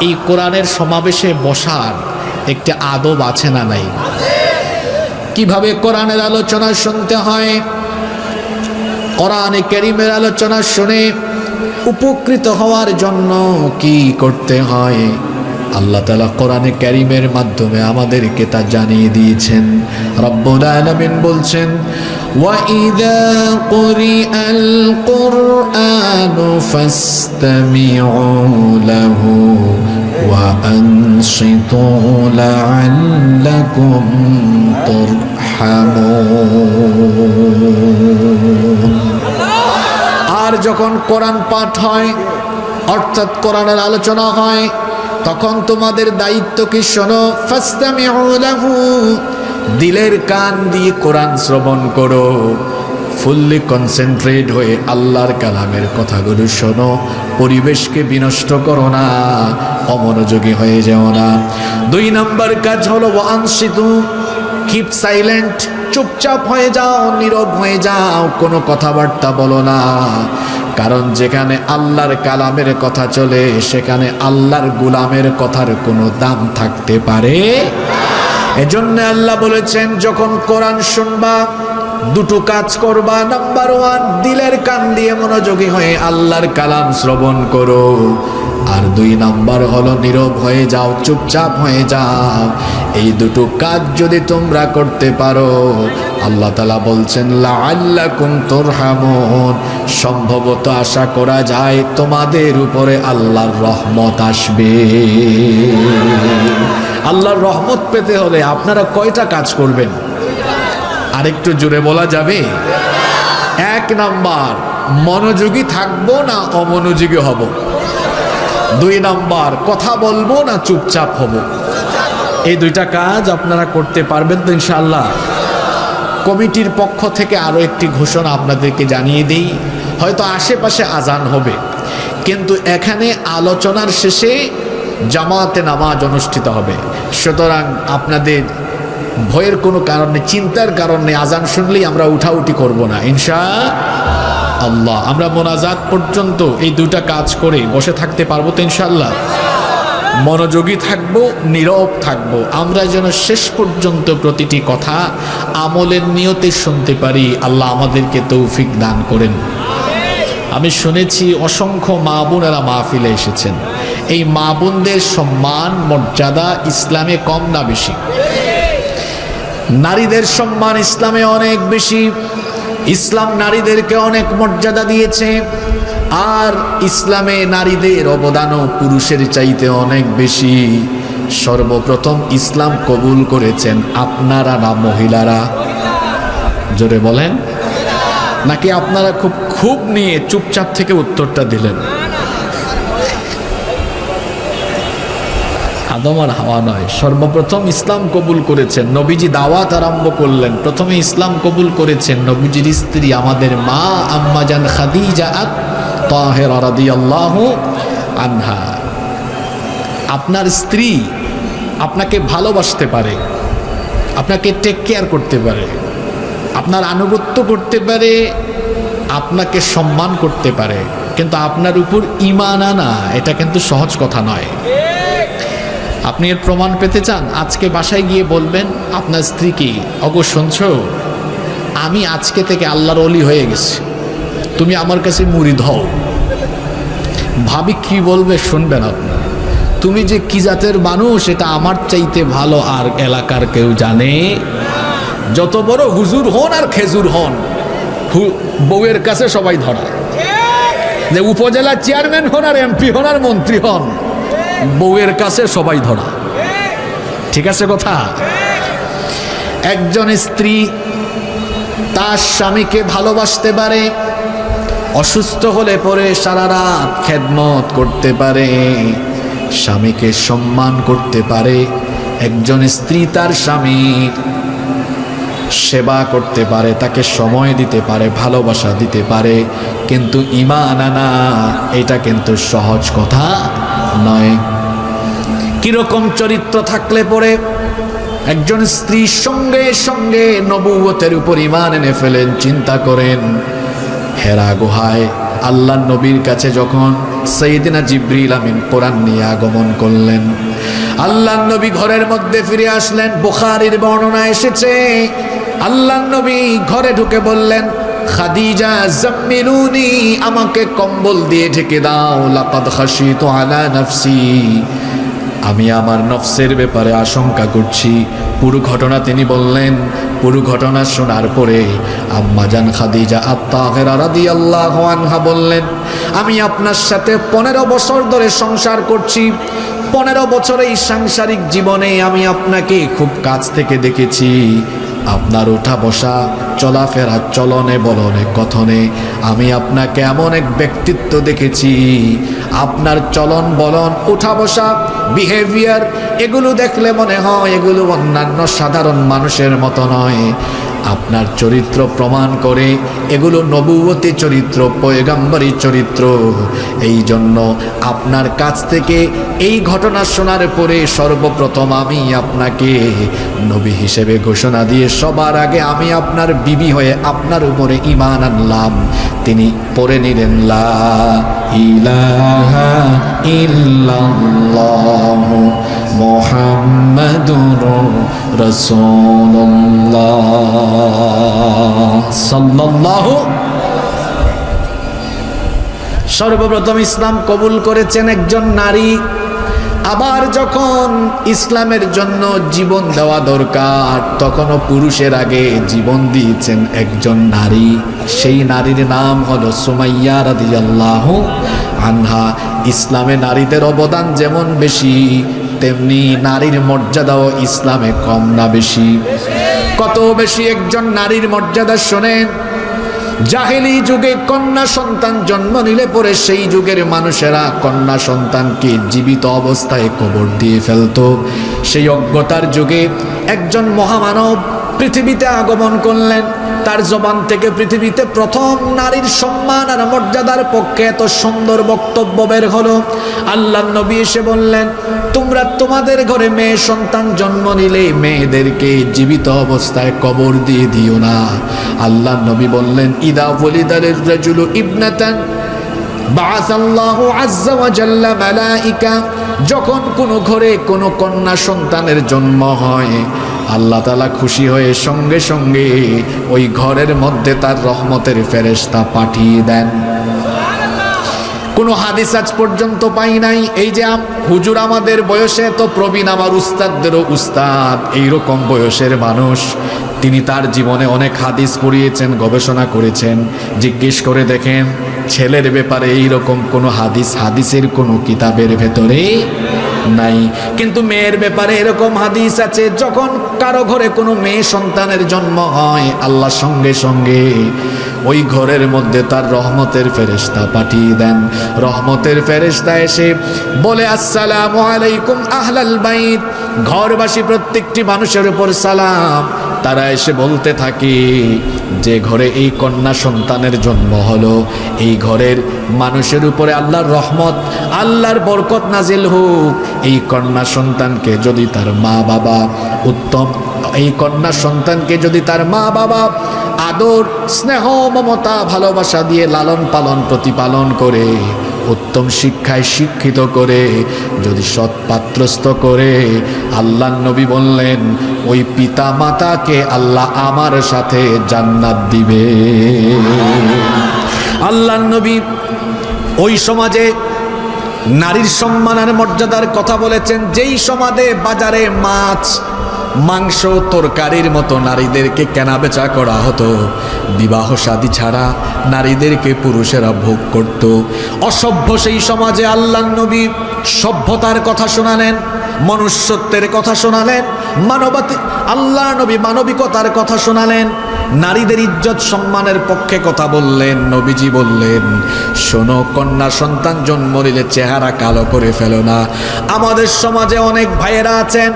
এই কোরআনের সমাবেশে বসার একটি আদব আছে না নাই? কিভাবে কোরআনের আলোচনা শুনতে হয়, কোরআনে কারীমের আলোচনা শুনে উপকৃত হওয়ার জন্য কি করতে হয়, আল্লাহ তাআলা কোরআনে কারীমের মাধ্যমে আমাদেরকে তা জানিয়ে দিয়েছেন। রব্বুল আলামিন বলছেন, ওয়া ইযা কুরিআল কুরআনু ফাসতামিউ লাহু ওয়া আনসিতু লাআল্লাকুম তুরহামুন। আর যখন কোরআন পাঠ হয় অর্থাৎ কোরআনের আলোচনা হয়, তখন তোমাদের দায়িত্ব কি শোনো, ফাসতামিউ লাহু, দিলের কান দিয়ে কোরআন শ্রবণ করো, ফুললি কনসেন্ট্রেট হয়ে আল্লাহর কালামের কথাগুলো শোনো, পরিবেশকে বিনষ্ট করো না, অমনোযোগী হয়ে যেও না। 2 নম্বর কাজ হলো ওয়া আনসিতু, কিপ সাইলেন্ট, চুপচাপ হয়ে যাও, নীরব হয়ে যাও, কোনো কথাবার্তা বলো না। কারণ যেখানে আল্লাহর কালামের কথা চলে সেখানে আল্লাহর গোলামের কথার কোনো দাম থাকতে পারে। এজন্য আল্লাহ বলেছেন, যখন কোরআন শুনবা 2টো কাজ করবা। নাম্বার 1, দিলের কান দিয়ে মনোযোগী হয়ে আল্লাহর কালাম শ্রবণ করো। আর 2 নাম্বার হলো নীরব হয়ে যাও, চুপচাপ হয়ে যাও। এই 2টো কাজ যদি তোমরা করতে পারো, আল্লাহ তাআলা বলছেন লাআল্লাকুম তুরহামুন, সম্ভবত আশা করা যায় তোমাদের উপরে আল্লাহর রহমত আসবে। আল্লাহর রহমত পেতে হলে আপনারা কয়টা কাজ করবেন? আরেকটু জোরে বলা যাবে? 1 নাম্বার, মনোযোগী থাকবো না অমনোযোগী হব। 2 নাম্বার, কথা বলবো না চুপচাপ হব। এই 2টা কাজ আপনারা করতে পারবেন তো ইনশাআল্লাহ? কমিটির পক্ষ থেকে আরো একটি ঘোষণা আপনাদেরকে জানিয়ে দেই, হয়তো আশেপাশে আজান হবে, কিন্তু এখানে আলোচনার শেষে জামাতে নামাজ অনুষ্ঠিত হবে। সুতরাং আপনাদের ভয়ের কোনো কারণে, চিন্তার কারণে আজান শুনলেই আমরা উঠাউঠি করব না ইনশাআল্লাহ। আমরা মোনাজাত পর্যন্ত এই 2টা কাজ করে বসে থাকতে পারবো তো ইনশাআল্লাহ? মনোযোগী থাকবো, নীরব থাকবো, আমরা যেন শেষ পর্যন্ত প্রতিটি কথা আমলের নিয়তে শুনতে পারি। আল্লাহ আমাদেরকে তৌফিক দান করেন। আমি শুনেছি অসংখ্য মা বোনেরা মাহফিলে এসেছেন। এই মা বোনদের সম্মান মর্যাদা ইসলামে কম না বেশি? নারীদের সম্মান ইসলামে অনেক বেশি। ইসলাম নারীদেরকে অনেক মর্যাদা দিয়েছে, আর ইসলামে নারীদের অবদানও পুরুষের চাইতে অনেক বেশি। সর্বপ্রথম ইসলাম কবুল করেছেন আপনারা না মহিলারা? জোরে বলেন। নাকি আপনারা খুব নিয়ে চুপচাপ থেকে উত্তরটা দিলেন? আদম আর হাওয়া নয়, সর্বপ্রথম ইসলাম কবুল করেছেন। নবীজি দাওয়াত আরম্ভ করলেন, প্রথমে ইসলাম কবুল করেছেন নবীজির স্ত্রী আমাদের মা আম্মাজান খাদিজা তাহেরা রাদিয়াল্লাহু আনহা। আপনার স্ত্রী আপনাকে ভালোবাসতে পারে, আপনাকে টেক কেয়ার করতে পারে, আপনার আনুগত্য করতে পারে, আপনাকে সম্মান করতে পারে, কিন্তু আপনার উপর ঈমান আনা এটা কিন্তু সহজ কথা নয়। আপনি এর প্রমাণ পেতে চান? আজকে বাসায় গিয়ে বলবেন আপনার স্ত্রীকে, ওগো শুনছো, আমি আজকে থেকে আল্লাহর ওলি হয়ে গেছি, তুমি আমার কাছে মুরিদ হও। ভাবি কি বলবে শুনবেন আপনি? তুমি যে কি জাতের মানুষ এটা আমার চাইতে ভালো আর এলাকার কেউ জানে? যত বড় হুজুর হন আর খেজুর হন, বউয়ের কাছে সবাই ধরা। যে উপজেলা চেয়ারম্যান হন আর এমপি হন আর মন্ত্রী হন, বউয়ের কাছে সবাই ধরা। ঠিক আছে কথা? একজন স্ত্রী তার স্বামীকে ভালোবাসতে পারে, অসুস্থ হলে পরে সারা রাত খেদমত করতে পারে, স্বামীকে সম্মান করতে পারে। একজন স্ত্রী তার স্বামীর সেবা করতে পারে, তাকে সময় দিতে পারে, ভালোবাসা দিতে পারে, কিন্তু ঈমান আনা এটা কিন্তু সহজ কথা নয়। কিরকম চরিত্র থাকলে পরে একজন স্ত্রীর সঙ্গে সঙ্গে নবুয়তের উপর ঈমান এনে ফেলেন? চিন্তা করেন, হেরা গুহায় আল্লাহর নবীর কাছে যখন সাইয়েদিনা জিবরিল আমিন কোরআন নিয়ে আগমন করলেন। আল্লাহর নবী ঘরের মধ্যে ফিরে আসলেন। বুখারীর বর্ণনা এসেছে, আল্লাহর নবী ঘরে ঢুকে বললেন, খাদিজা জাম্মিলুনি, আমাকে কম্বল দিয়ে ঢেকে দাও। লাকাদ খাশিতু আলা নাফসি, আমি আমার নফসের ব্যাপারে আশঙ্কা করছি। পুরো ঘটনা তিনি বললেন। পুরো ঘটনা শোনার পরে আম্মাজান খাদিজা আত-তাহেরা রাদিয়াল্লাহু আনহা বললেন, আমি আপনার সাথে 15 বছর ধরে সংসার করছি। 15 বছর এই সাংসারিক জীবনে আমি আপনাকে খুব কাছ থেকে দেখেছি। আপনার ওঠা বসা, চলাফেরা, চলনে বলনে কথনে আমি আপনাকে এমন এক ব্যক্তিত্ব দেখেছি, আপনার চলন বলন, ওঠা বসা, বিহেভিয়ার, এগুলো দেখলে মনে হয় এগুলো অন্যান্য সাধারণ মানুষের মতো নয়। আপনার চরিত্র প্রমাণ করে এগুলো নবুয়তি চরিত্র, পয়গম্বরী চরিত্র। এই জন্য আপনার কাছ থেকে এই ঘটনা শোনার পরে সর্বপ্রথম আমি আপনাকে নবী হিসেবে ঘোষণা দিয়ে সবার আগে আমি আপনার বিবি হয়ে আপনার উপরে ঈমান আনলাম। তিনি পড়ে নিলেন, লা ইলাহা ইল্লাল্লাহু মুহাম্মাদুর রাসূলুল্লাহ সাল্লাল্লাহু। সর্বপ্রথম ইসলাম কবুল করেছেন একজন নারী। আবার যখন ইসলামের জন্য জীবন দেওয়া দরকার তখনও পুরুষের আগে জীবন দিয়েছেন একজন নারী। সেই নারীর নাম হলো সুমাইয়া রাদিয়াল্লাহু আনহা। ইসলামে নারীদের অবদান যেমন বেশি, তেমনি নারীর মর্যাদাও ইসলামে কম না বেশি? কত বেশি একজন নারীর মর্যাদা শোনেন। জাহেলি যুগে কন্যা সন্তান জন্ম নিলে পরে সেই যুগের মানুষেরা কন্যা সন্তানকে জীবিত অবস্থায় কবর দিয়ে ফেলতো। সেই অজ্ঞতার যুগে একজন মহামানব পৃথিবীতে আগমন করলেন। তার জবান থেকে পৃথিবীতে প্রথম নারীর সম্মান আর মর্যাদার পক্ষে এত সুন্দর বক্তব্য বের হলো। আল্লাহর নবী এসে বললেন, তোমরা তোমাদের ঘরে মেয়ে সন্তান জন্ম নিলে মেয়েদেরকে জীবিত অবস্থায় কবর দিয়ে দিও না। আল্লাহর নবী বললেন, ইদা ওয়ালিদাল রাজুলু ইবনাতান বাআসাল্লাহু আযজা ওয়া জাল্লা মালাইকা, যখন কোনো ঘরে কোনো কন্যা সন্তানের জন্ম হয় আল্লাহ তাআলা খুশি হয়ে সঙ্গে সঙ্গে ওই ঘরের মধ্যে তার রহমতের ফেরেশতা পাঠিয়ে দেন। কোনো হাদিস আজ পর্যন্ত পাই নাই। এই যে হুজুর আমাদের বয়সে তো প্রবীণ, আমার উস্তাদদেরও উস্তাদ, এইরকম বয়সের মানুষ, তিনি তার জীবনে অনেক হাদিস পড়িয়েছেন, গবেষণা করেছেন। জিজ্ঞেস করে দেখেন ছেলের ব্যাপারে এইরকম কোনো হাদিসের কোনো কিতাবের ভেতরে নাই, কিন্তু মেয়ের ব্যাপারে এরকম হাদিস আছে। যখন কারো ঘরে কোনো মেয়ে সন্তানের জন্ম হয় আল্লাহ সঙ্গে সঙ্গে ওই ঘরের মধ্যে তার রহমতের ফেরেশতা পাঠিয়ে দেন। রহমতের ফেরেশতা এসে বলে, আসসালামু আলাইকুম আহলাল বাইত, ঘরবাসী প্রত্যেকটি মানুষের উপর সালাম। তারা এসে বলতে থাকে, যে ঘরে এই কন্যা সন্তানের জন্ম হলো এই ঘরের মানুষের উপরে আল্লাহর রহমত, আল্লাহর বরকত নাজিল হোক। এই কন্যা সন্তানকে যদি তার মা বাবা উত্তম, এই কন্যা সন্তানকে যদি তার মা বাবা আদর, স্নেহ, মমতা, ভালোবাসা দিয়ে লালন পালন প্রতিপালন করে, উত্তম শিক্ষায় শিক্ষিত করে, যদি সৎ পাত্রস্থ করে, আল্লাহর নবী বললেন ওই পিতা মাতাকে আল্লাহ আমার সাথে জান্নাত দিবে। আল্লাহর নবী ওই সমাজে নারীর সম্মান আর মর্যাদার কথা বলেছেন। যেই সমাজে বাজারে মাছ, মাংস, তরকারির মতো নারীদেরকে কেনা বেচা করা হতো, বিবাহ শাদী ছাড়া নারীদেরকে পুরুষেরা ভোগ করত, অসভ্য সেই সমাজে আল্লাহর নবী সভ্যতার কথা শোনালেন, মনুষ্যত্বের কথা শোনালেন, আল্লাহর নবী মানবিকতার কথা শোনালেন, নারীদের ইজ্জত সম্মানের পক্ষে কথা বললেন। নবীজি বললেন, শোনো, কন্যা সন্তান জন্ম নিলে চেহারা কালো করে ফেলো না। আমাদের সমাজে অনেক ভাইয়েরা আছেন,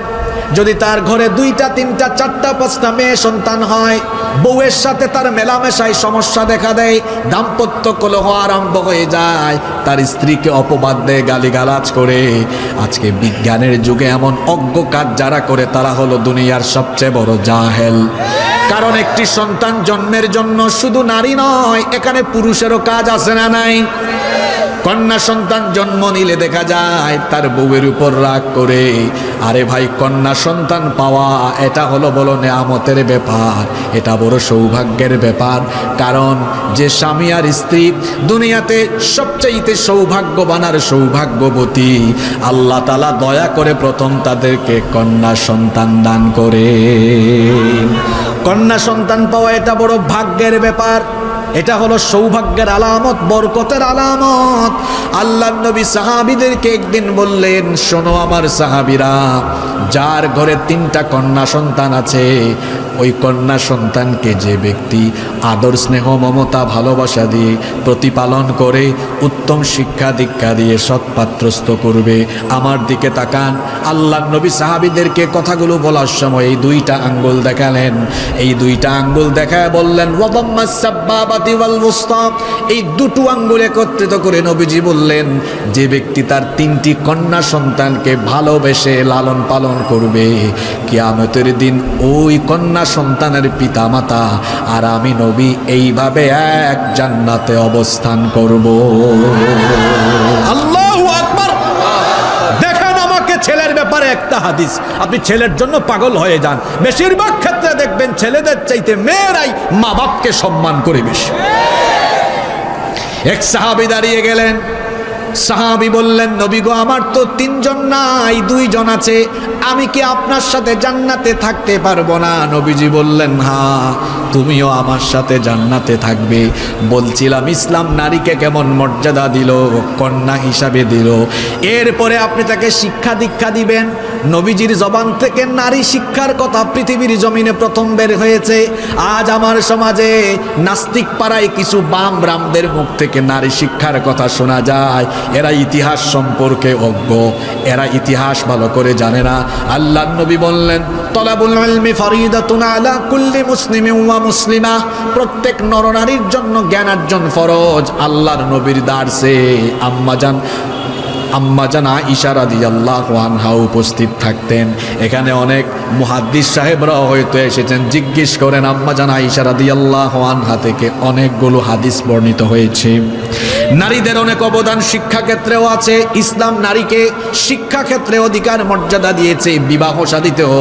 যদি তার ঘরে 2টা 3টা 4টা 5টা মেয়ে সন্তান হয়, বউয়ের সাথে তার মেলামেশায় সমস্যা দেখা দেয়, দাম্পত্য কলহ আরম্ভ হয়ে যায়, তার স্ত্রীকে অপবাদ দেয়, গালিগালাজ করে। আজকে বিজ্ঞানের যুগে এমন অজ্ঞ কাজ যারা করে তারা হলো দুনিয়ার সবচেয়ে বড় জাহেল। কারণ একটি সন্তান জন্মের জন্য শুধু নারী নয়, এখানে পুরুষেরও কাজ আছে না নাই? কন্যা সন্তান জন্ম নিলে দেখা যায় তার বউয়ের উপর রাগ করে। আরে ভাই, কন্যা সন্তান পাওয়া এটা হলো বলো নেয়ামতের ব্যাপার, এটা বড় সৌভাগ্যের ব্যাপার। কারণ যে স্বামী আর স্ত্রী দুনিয়াতে সবচাইতে সৌভাগ্যবান আর সৌভাগ্যবতী, আল্লাহ তাআলা দয়া করে প্রথম তাদেরকে কন্যা সন্তান দান করে। কন্যা সন্তান পাওয়া এটা বড় ভাগ্যের ব্যাপার, এটা হলো সৌভাগ্যের আলামত, বরকতের আলামত। আল্লাহর নবী সাহাবীদেরকে একদিন বললেন, শোনো আমার সাহাবীরা, যার ঘরে 3টা কন্যা সন্তান আছে, ওই কন্যা সন্তানকে যে ব্যক্তি আদর স্নেহ মমতা ভালোবাসা দিয়ে প্রতিপালন করে, উত্তম শিক্ষা দীক্ষা দিয়ে সৎপাত্রস্থ করবে। আমার দিকে তাকান। আল্লাহর নবী সাহাবীদেরকে কথাগুলো বলার সময় এই 2টা আঙ্গুল দেখালেন। এই 2টা আঙ্গুল দেখায় বললেন, ওয়াদাম্মাস সাব্বাবাতি ওয়াল ওয়ুসতা। এই 2টো আঙ্গুল একত্রিত করে নবীজি বললেন, যে ব্যক্তি তার 3টি কন্যা সন্তানকে ভালোবেসে লালন পালন করবে, কিয়ামতের দিন ওই কন্যা সন্তানের পিতামাতা আর আমি নবী এইভাবে এক জান্নাতে অবস্থান করব। আল্লাহু আকবার। দেখেন আমাকে ছেলের ব্যাপারে একটা হাদিস, আপনি ছেলের জন্য পাগল হয়ে যান। বেশিরভাগ ক্ষেত্রে দেখবেন ছেলেদের চাইতে মেয়েরাই মা বাপকে সম্মান করে বেশি। এক সাহাবী দাঁড়িয়ে গেলেন, সাহাবী বললেন, নবী গো, আমার তো 3 জন নাই, 2 জন আছে, আমি কি আপনার সাথে জান্নাতে থাকতে পারবো না? নবীজি বললেন, হ্যাঁ, তুমিও আমার সাথে জান্নাতে থাকবে। বলছিলাম ইসলাম নারীকে কেমন মর্যাদা দিল, কন্যা হিসাবে দিল। এরপরে আপনি তাকে শিক্ষা দীক্ষা দিবেন। নবীজির জবান থেকে নারী শিক্ষার কথা পৃথিবীর জমিনে প্রথম বের হয়েছে। আজ আমার সমাজে নাস্তিক পাড়ায় কিছু বাম রামদের মুখ থেকে নারী শিক্ষার কথা শোনা যায়। এরা ইতিহাস সম্পর্কে অজ্ঞ, এরা ইতিহাস ভালো করে জানে না। আল্লাহর নবী বললেন, তলাবুল ইলমি ফারিদাতুন আলা কুল্লি মুসলিমিন ওয়া মুসলিমা। প্রত্যেক নরনারীর জন্য জ্ঞান অর্জন ফরজ। আল্লাহর নবীর দারসে আম্মাজান আয়েশা রাদিয়াল্লাহু আনহা উপস্থিত থাকতেন। এখানে অনেক মুহাদ্দিস সাহেবরা হয়তো এসেছেন, জিজ্ঞেস করেন আম্মাজান আয়েশা রাদিয়াল্লাহু আনহা থেকে অনেকগুলো হাদিস বর্ণিত হয়েছে। নারীদের অনেক অবদান শিক্ষা ক্ষেত্রেও আছে। ইসলাম নারীকে শিক্ষা ক্ষেত্রে অধিকার মর্যাদা দিয়েছে, বিবাহ শাদীতেও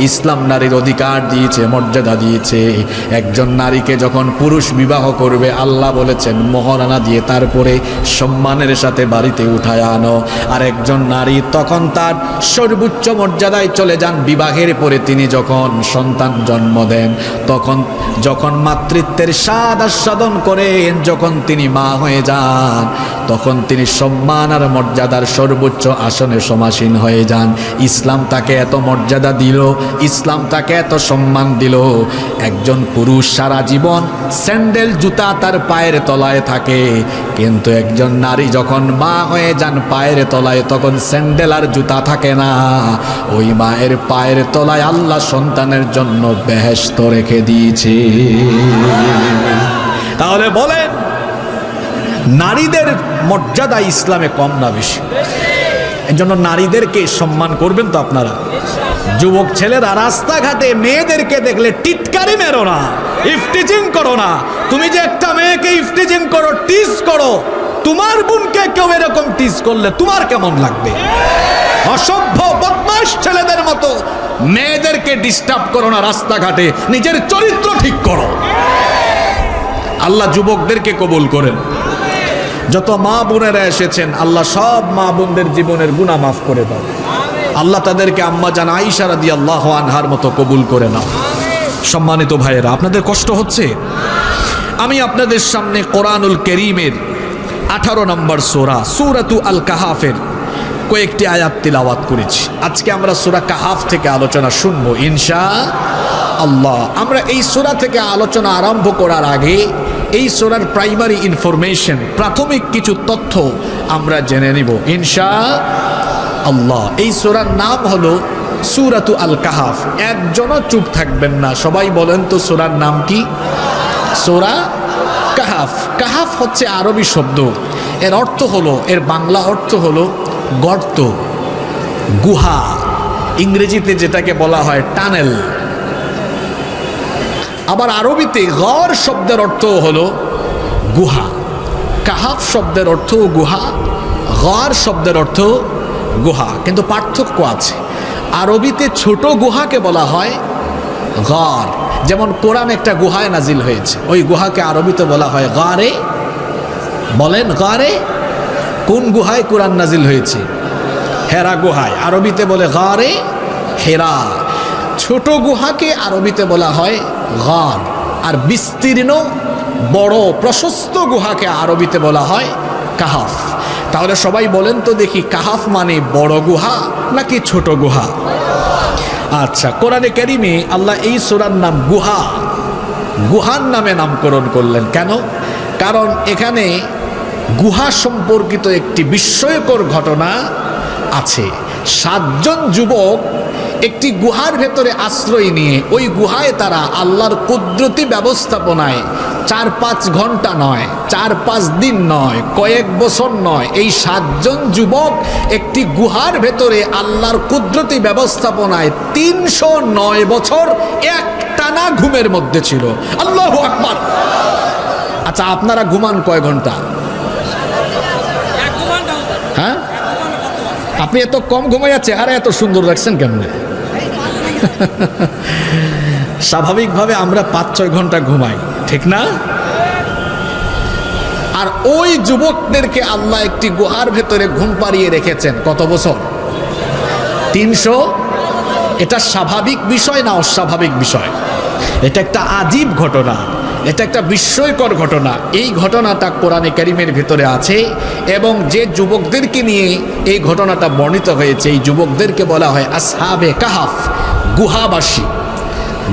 ইসলাম নারীর অধিকার দিয়েছে, মর্যাদা দিয়েছে। একজন নারীকে যখন পুরুষ বিবাহ করবে, আল্লাহ বলেছেন মহরানা দিয়ে তারপরে সম্মানের সাথে বাড়িতে উঠায় আনো। আর একজন নারী তখন তার সর্বোচ্চ মর্যাদায় চলে যান বিবাহের পরে। তিনি যখন সন্তান জন্ম দেন, তখন যখন মাতৃত্বের স্বাদ আস্বাদন করেন, যখন তিনি মা হয়ে যান, তখন তিনি সম্মান আর মর্যাদার সর্বোচ্চ আসনে সমাসীন হয়ে যান। ইসলাম তাকে এত মর্যাদা দিল, ইসলাম তাকে এত সম্মান দিল। একজন পুরুষ সারা জীবন স্যান্ডেল জুতা তার পায়ের তলায় থাকে, কিন্তু একজন নারী যখন মা হয়ে যান পায়ের তলায়, তখন স্যান্ডেল আর জুতা থাকে না। ওই মায়ের পায়ের তলায় আল্লাহ সন্তানের জন্য বেহেশত রেখে দিয়েছে। তাহলে বলেন, নারীদের মর্যাদা ইসলামে কম না বেশি? এই জন্য নারীদেরকে সম্মান করবেন তো আপনারা। যুবক ছেলেরা রাস্তাঘাটে মেয়েদেরকে দেখলে টিটকারি মেরো না, ইফটিজিং করো না। তুমি যে একটা মেয়েকে ইফটিজিং করো, টিজ করো, তোমার বোনকে কেউ এরকম টিজ করলে তোমার কেমন লাগবে? অসভ্য বদমাশ ছেলেদের মতো মেয়েদেরকে ডিস্টার্ব করো না রাস্তাঘাটে, নিজের চরিত্র ঠিক করো। আল্লাহ যুবকদেরকে কবুল করেন। যত মা বোনেরা এসেছেন, আল্লাহ সব মা বোনদের জীবনের গুনাহ মাফ করে দাও। আল্লাহ তাদেরকে আম্মাজান আয়েশা রাদিয়াল্লাহু আনহার মতো কবুল করে নাও। সম্মানিত ভাইয়েরা, আপনাদের কষ্ট হচ্ছে? আমি আপনাদের সামনে কোরআনুল কারীমের 18 নম্বর সূরা, সূরাতু আল কাহাফের কয়েকটি আয়াত তিলাওয়াত করেছি। আজকে আমরা সূরা কাহাফ থেকে আলোচনা শুনবো ইনশাআল্লাহ। আমরা এই সূরা থেকে আলোচনা আরম্ভ করার আগে এই সূরার প্রাইমারি ইনফরমেশন, প্রাথমিক কিছু তথ্য আমরা জেনে নিব ইনশাআল্লাহ। এই সূরার নাম হলো সূরাতু আল কাহাফ। একজনও চুপ থাকবেন না, সবাই বলেন তো সূরার নাম কি? সূরা কাহাফ। কাহাফ হচ্ছে আরবি শব্দ, এর অর্থ হলো, এর বাংলা অর্থ হলো গর্ত, গুহা, ইংরেজিতে যেটাকে বলা হয় টানেল। আবার আরবিতে গর শব্দের অর্থ হলো গুহা। কাহাফ শব্দের অর্থ গুহা, গার শব্দের অর্থ গুহা, কিন্তু পার্থক্য আছে। আরবিতে ছোট গুহাকে বলা হয় গার, যেমন কোরআন একটা গুহায় নাজিল হয়েছে, ওই গুহাকে আরবিতে বলা হয় গারে। বলেন গারে? কোন গুহায় কোরআন নাজিল হয়েছে? হেরা গুহায়, আরবিতে বলে গারে হেরা। ছোট গুহাকে আরবিতে বলা হয় গার, আর বিস্তীর্ণ বড় প্রশস্ত গুহাকে আরবিতে বলা হয় কাহাফ। তাহলে সবাই বলেন তো দেখি, কাহাফ মানে বড় গুহা নাকি ছোট গুহা? আচ্ছা, কোরআনে কারিমে আল্লাহ এই সূরার নাম গুহা, গুহার নামে নামকরণ করলেন কেন? কারণ এখানে গুহা সম্পর্কিত একটি বিস্ময়কর ঘটনা আছে। 7 জন যুবক একটি গুহার ভেতরে আশ্রয় নিয়ে ওই গুহায় তারা আল্লাহর কুদরতি ব্যবস্থাপনায় 4-5 ঘন্টা নয়, 4-5 দিন নয়, কয়েক বছর নয়, এই 7 জন যুবক একটি গুহার ভেতরে আল্লাহর কুদরতি ব্যবস্থাপনায় 309 বছর একটানা ঘুমের মধ্যে ছিল। আল্লাহু আকবার। আচ্ছা, আপনারা ঘুমান কয় ঘন্টা? হ্যাঁ, আপনি এত কম ঘুমাইয়া চেহারা এত সুন্দর রাখছেন কেমনে? স্বাভাবিকভাবে আমরা 5-6 ঘন্টা ঘুমাই, ঠিক না? আর ওই যুবকদেরকে আল্লাহ একটি গুহার ভেতরে ঘুম পাড়িয়ে রেখেছেন কত বছর? 300। এটা স্বাভাবিক বিষয় না অস্বাভাবিক বিষয়? এটা একটা আজীব ঘটনা, এটা একটা বিস্ময়কর ঘটনা। এই ঘটনাটা কোরআনে কারিমের ভিতরে আছে, এবং যে যুবকদেরকে নিয়ে এই ঘটনাটা বর্ণিত হয়েছে এই যুবকদেরকে বলা হয় আসহাবে কাহাফ, গুহাবাসী,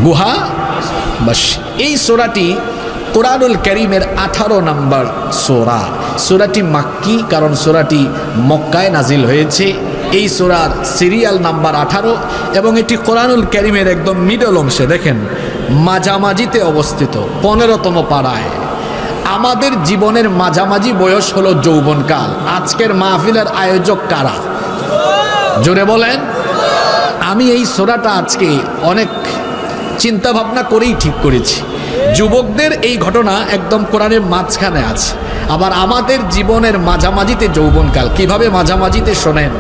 গুহাবাসী। এই সূরাটি কোরআনুল কারিমের 18 নম্বর সূরা। সূরাটি মাক্কি, কারণ সূরাটি মক্কায় নাজিল হয়েছে। এই সূরার সিরিয়াল নাম্বার 18, এবং এটি কোরআনুল কারিমের একদম মিডল অংশে, দেখেন মাঝামাঝিতে অবস্থিত, 15তম পাড়ায়। আমাদের জীবনের মাঝামাঝি বয়স হলো যৌবনকাল। আজকের মাহফিলের আয়োজক কারা? জোরে বলেন। আমি এই সূরাটা আজকে অনেক চিন্তা ভাবনা করেই ঠিক করেছি। যুবকদের এই ঘটনা একদম কোরআনের মাঝখানে আছে, আবার আমাদের জীবনের মাঝামাঝিতে যৌবনকাল। কিভাবে মাঝামাঝিতে? শোনেন,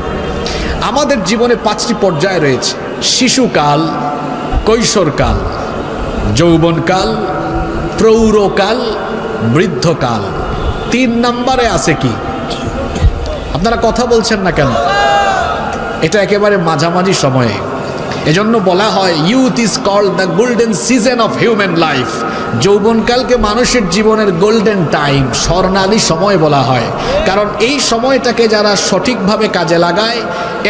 আমাদের জীবনে 5টি পর্যায় রয়েছে: শিশুকাল, কৈশোরকাল, যৌবনকাল, প্রৌঢ়কাল, বৃদ্ধকাল। 3 নম্বরে আছে কি? আপনারা কথা বলছেন না কেন? এটা একেবারে মাঝামাঝি সময়ে। এজন্য বলা হয় youth is called the golden season of human life. যৌবনকালকে মানুষের জীবনের গোল্ডেন টাইম, স্বর্ণালী সময় বলা হয়। কারণ এই সময়টাকে যারা সঠিকভাবে কাজে লাগায়,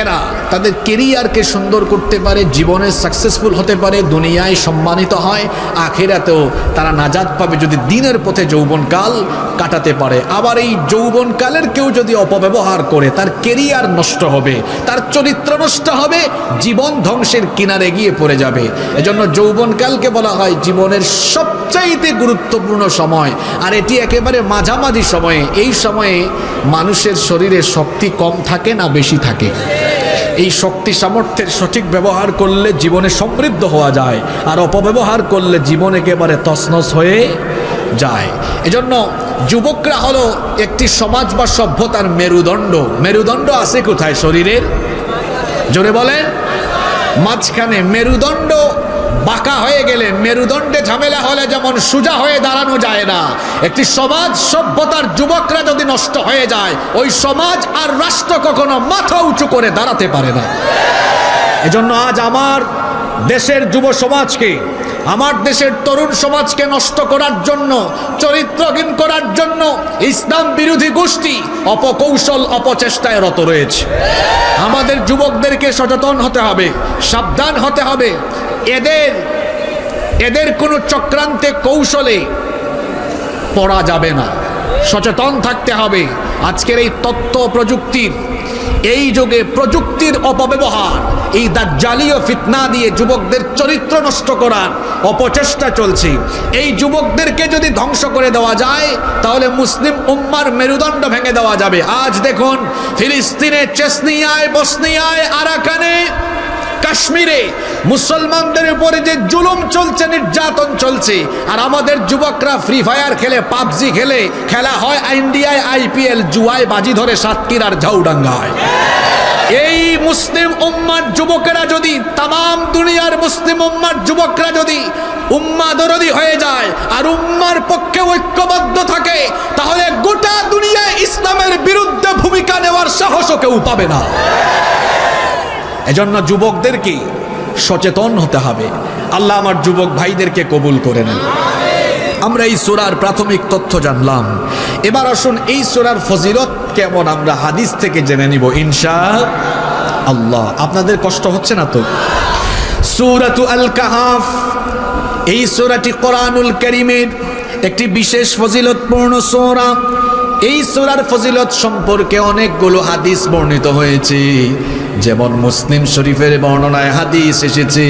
এরা তাদের কেরিয়ারকে সুন্দর করতে পারে, জীবনে সাকসেসফুল হতে পারে, দুনিয়ায় সম্মানিত হয়, আখিরাতেও তারা নাজাত পাবে যদি দিনের পথে যৌবনকাল কাটাতে পারে। আবার এই যৌবনকালের কেউ যদি অপব্যবহার করে, তার কেরিয়ার নষ্ট হবে, তার চরিত্র নষ্ট হবে, জীবন ধ্বংসের কিনারে গিয়ে পড়ে যাবে। এজন্য যৌবনকালকে বলা হয় জীবনের সবচাইতে গুরুত্বপূর্ণ সময়, আর এটি একেবারে মাঝামাঝি সময়ে। এই সময়ে মানুষের শরীরে শক্তি কম থাকে না বেশি থাকে? এই শক্তি সামর্থ্যের সঠিক ব্যবহার করলে জীবনে সমৃদ্ধ হওয়া যায়, আর অপব্যবহার করলে জীবন একেবারে তছনছ হয়ে যায়। এজন্য যুবকরা হলো একটি সমাজ বা সভ্যতার মেরুদণ্ড। মেরুদণ্ড আছে কোথায় শরীরের? জোরে বলেন। মাঝখানে। মেরুদণ্ড বাঁকা হয়ে গেলে, মেরুদণ্ডে ঝামেলা হলে যেমন সোজা হয়ে দাঁড়ানো যায় না, একটি সমাজ সভ্যতার যুবকরা যদি নষ্ট হয়ে যায়, ওই সমাজ আর রাষ্ট্র কখনো মাথা উঁচু করে দাঁড়াতে পারে না। এজন্য আজ আমার দেশের যুব সমাজকে, আমার দেশের তরুণ সমাজকে নষ্ট করার জন্য, চরিত্রহীন করার জন্য ইসলাম বিরোধী গোষ্ঠী অপকৌশল অপচেষ্টায় রত রয়েছে। আমাদের যুবকদেরকে সচেতন হতে হবে, সাবধান হতে হবে। এদের কোনো চক্রান্তে কৌশলে পড়া যাবে না, সচেতন থাকতে হবে। আজকের এই তথ্য প্রযুক্তির এই যুগে প্রযুক্তির অপব্যবহার, এই দাজ্জালীয় ফিতনা দিয়ে যুবকদের চরিত্র নষ্ট করার অপচেষ্টা চলছে। এই যুবকদেরকে যদি ধ্বংস করে দেওয়া যায়, তাহলে মুসলিম উম্মার মেরুদণ্ড ভেঙে দেওয়া যাবে। আজ দেখুন ফিলিস্তিনে, চেচনিয়ায়, বসনিয়ায়, আরাকানে, কাশ্মীরে মুসলমানদের উপরে যে জুলুম চলছে, নির্যাতন চলছে, আর আমাদের যুবকরা ফ্রি ফায়ার খেলে, পাবজি খেলে, খেলা হয় ইন্ডিয়ায় আইপিএল, জুয়ায় বাজি ধরে সাতক্ষীরার ঝাউডাঙ্গায়। এই মুসলিম উম্মার যুবকেরা যদি, তাম দুনিয়ার মুসলিম উম্মার যুবকরা যদি উম্মা দরদি হয়ে যায় আর উম্মার পক্ষে ঐক্যবদ্ধ থাকে, তাহলে গোটা দুনিয়ায় ইসলামের বিরুদ্ধে ভূমিকা নেওয়ার সাহসও কেউ পাবে না। এজন্য যুবকদেরকে সচেতন হতে হবে। আল্লাহ আমার যুবক ভাইদেরকে কবুল করে নেন। আমরা এই সূরার প্রাথমিক তথ্য জানলাম। এবার আসুন এই সূরার ফজিলত কেমন আমরা হাদিস থেকে জেনে নিব ইনশাআল্লাহ। আপনাদের কষ্ট হচ্ছে না তো? সূরাতু আল কাহাফ, এই সূরাটি কোরআনুল কারীমের একটি বিশেষ ফজিলতপূর্ণ সূরা। এই সূরার ফজিলত সম্পর্কে অনেকগুলো হাদিস বর্ণিত হয়েছে। যেমন মুসলিম শরীফের বর্ণনায় হাদিস এসেছে,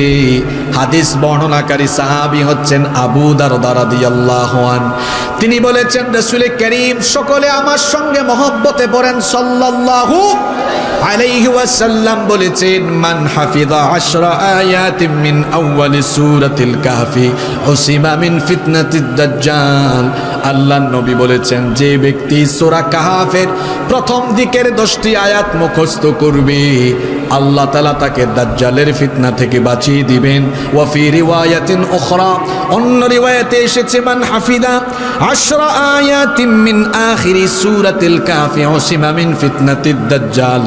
হাদিস বর্ণনাকারী সাহাবী হচ্ছেন আবু দারদা রাদিয়াল্লাহু আনহু। তিনি বলেছেন, রাসূল করিম সকলে আমার সঙ্গে মহব্বতে পড়েন সাল্লাল্লাহু আলাইহি ওয়াসাল্লাম বলেছেন, মান হাফিযা 10 আয়াতিন মিন আউয়ালি সূরাতিল কাহফি উসিমা মিন ফিতনাতিদ দাজ্জাল। আল্লাহর নবী বলেছেন, যে ব্যক্তি সূরা কাহফের প্রথম দিকের 10টি আয়াত মুখস্থ করবে, আল্লাহ তাআলা তাকে দাজ্জালের ফিতনা থেকে বাঁচিয়ে দিবেন। ওয়া ফি রিওয়ায়াতিন উখরা, অন্য রিওয়ায়াতে এসেছে, মান হাফিযা 10 আয়াতিন মিন আখিরি সূরাতিল কাহফি উসিমা মিন ফিতনাতিদ দাজ্জাল।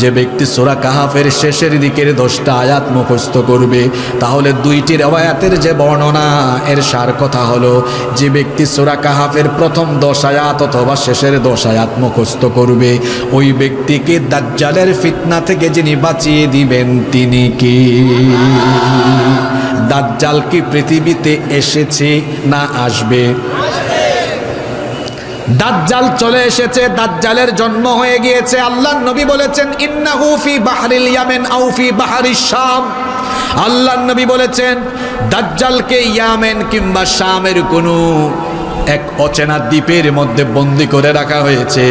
যে ব্যক্তি সূরা কাহফের শেষের দিকের 10টা আয়াত মুখস্থ করবে, তাহলে দুইটি রিওয়ায়াতের যে বর্ণনা, এর সার কথা হলো, যে ব্যক্তি সূরা কাহফের প্রথম 10 আয়াত অথবা শেষের 10 আয়াত মুখস্থ করবে, ওই ব্যক্তিকে দাজ্জালের ফিতনা থেকে যিনি বাঁচিয়ে দিবেন তিনি কি? দাজ্জাল কি পৃথিবীতে এসেছে না আসবে? দাজ্জাল চলে এসেছে, দাজ্জালের জন্ম হয়ে গিয়েছে। আল্লাহর নবী বলেছেন, ইন্নাহু ফি বাহরিল ইয়ামেন আও ফি বাহরিশ শাম। আল্লাহর নবী বলেছেন, দাজ্জালকে ইয়ামেন কিংবা শামের কোনো এক অচেনা দ্বীপের মধ্যে বন্দী করে রাখা হয়েছে।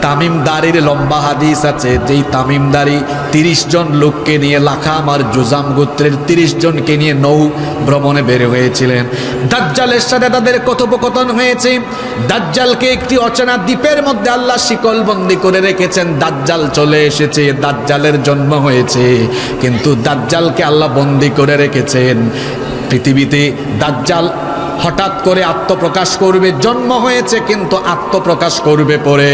তামিমদারির লম্বা হাদিস আছে, যেই তামিমদারি 30 জন লোককে নিয়ে, লাখাম আর জুজাম গোত্রের 30 জনকে নিয়ে নৌ ভ্রমণে বের হয়েছিলেন। দাজ্জালের সাথে তাদের কথোপকথন হয়েছে। দাজ্জালকে একটি অচেনা দ্বীপের মধ্যে আল্লাহ শিকল বন্দী করে রেখেছেন। দাজ্জাল চলে এসেছে, দাজ্জালের জন্ম হয়েছে, কিন্তু দাজ্জালকে আল্লাহ বন্দী করে রেখেছেন। পৃথিবীতে দাজ্জাল হঠাৎ করে আত্মপ্রকাশ করবে, জন্ম হয়েছে কিন্তু আত্মপ্রকাশ করবে পরে।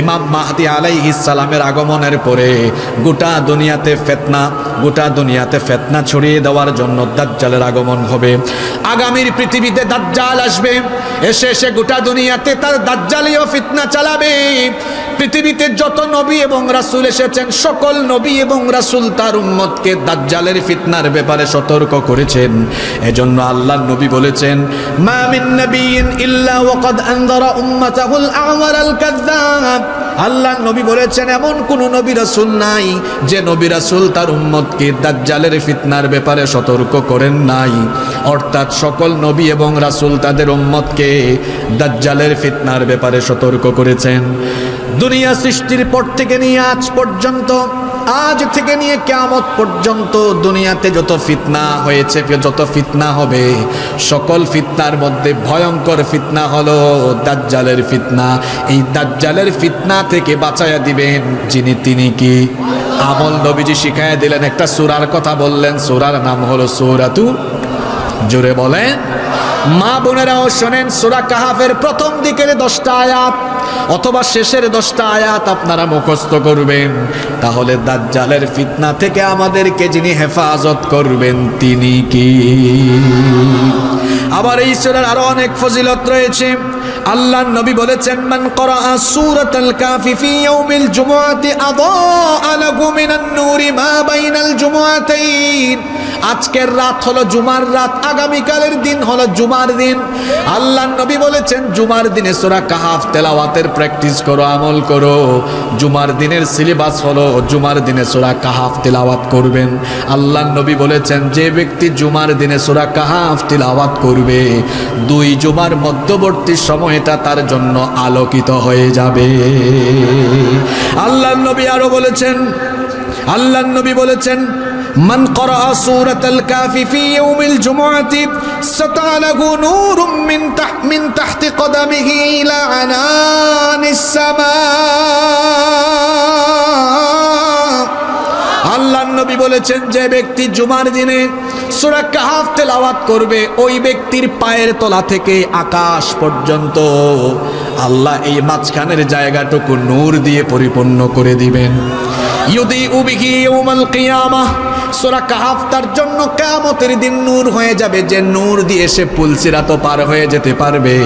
ইমাম মাহদী আলাইহিস সালামের আগমনের পরে গোটা দুনিয়াতে ফিতনা ছড়িয়ে দেওয়ার জন্য দাজ্জালের আগমন হবে। আগামীর পৃথিবীতে দাজ্জাল আসবে, এসে গোটা দুনিয়াতে তার দাজ্জালীয় ফিতনা চালাবে। পৃথিবীতে যত নবী এবং রাসূল এসেছেন, সকল নবী এবং রাসূল তার উম্মতকে দাজ্জালের ফিতনার ব্যাপারে সতর্ক করেছেন। এজন্য আল্লাহর নবী বলেছেন, মা মিন নাবিয়্যিন ইল্লা ওয়াকাদ আনযারা উম্মাতাহুল আ'ওয়ারাল কাযযাব। আল্লাহর নবী বলেছেন, এমন কোন নবী রাসূল নাই যে নবী রাসূল তার উম্মতকে দাজ্জালের ফিতনার ব্যাপারে সতর্ক করেন নাই। অর্থাৎ সকল নবী এবং রাসূল তাদের উম্মতকে দাজ্জালের ফিতনার ব্যাপারে সতর্ক করেছেন। দুনিয়া সৃষ্টির পর থেকে নিয়ে আজ পর্যন্ত, আজ থেকে নিয়ে কিয়ামত পর্যন্ত দুনিয়াতে যত ফিতনা হয়েছে, যত ফিতনা হবে, সকল ফিতনার মধ্যে ভয়ঙ্কর ফিতনা হলো দাজ্জালের ফিতনা। এই দাজ্জালের ফিতনা থেকে বাঁচায়া দিবেন যিনি, তিনি কি? আমল নবীজি শিখায়া দিলেন। একটা সূরার কথা বললেন, সূরার নাম হলো সূরাতু, জোরে বলেন মা বোনেরাও শোনেন, সূরা কাহফের প্রথম দিকের 10টা আয়াত অথবা শেষের 10টা আয়াত আপনারা মুখস্থ করবেন, তাহলে দাজ্জালের ফিতনা থেকে আমাদেরকে যিনি হেফাজত করবেন তিনি কি? আবার এই সূরার আরো অনেক ফজিলত রয়েছে। আল্লাহর নবী বলেছেন, মান ক্বরাআ সূরাতাল কাহফি ফি ইয়াউমিল জুমআতি আযা লাহু মিনান নূরি মা বাইনাল জুমআতাইন। আজকের রাত হলো জুমার রাত, আগামীকালের দিন হলো জুমার দিন। আল্লাহর নবী বলেছেন, জুমার দিনে সূরা কাহফ তেলাওয়াতের প্র্যাকটিস করো, আমল করো। জুমার দিনের সিলেবাস হলো জুমার দিনে সূরা কাহফ তেলাওয়াত করবেন। আল্লাহর নবী বলেছেন, যে ব্যক্তি জুমার দিনে সূরা কাহফ তেলাওয়াত করবে, 2 জুমার মধ্যবর্তী সময়টা তার জন্য আলোকিত হয়ে যাবে। আল্লাহর নবী আরো বলেছেন, আল্লাহর নবী বলেছেন, মান ক্বারা সূরাতাল কাফি ফি ইয়াউমিল জুমআতি সাতালাহু নূরুম মিন তাহতি কদামিহি ইলা আনানিস সামা। আল্লাহর নবী বলেছেন, যে ব্যক্তি জুমার দিনে সূরা কাহফ তেলাওয়াত করবে, ওই ব্যক্তির পায়ের তলা থেকে আকাশ পর্যন্ত আল্লাহ এই মাঝখানের জায়গাটুকু নূর দিয়ে পরিপূর্ণ করে দিবেন। ইউদিউ বিহি ইয়াউমাল কিয়ামাহ, সূরা কাহফ তার জন্য কিয়ামতের দিন নূর হয়ে যাবে, যে নূর দিয়ে সে পুলসিরাত পার হয়ে যেতে পারবে।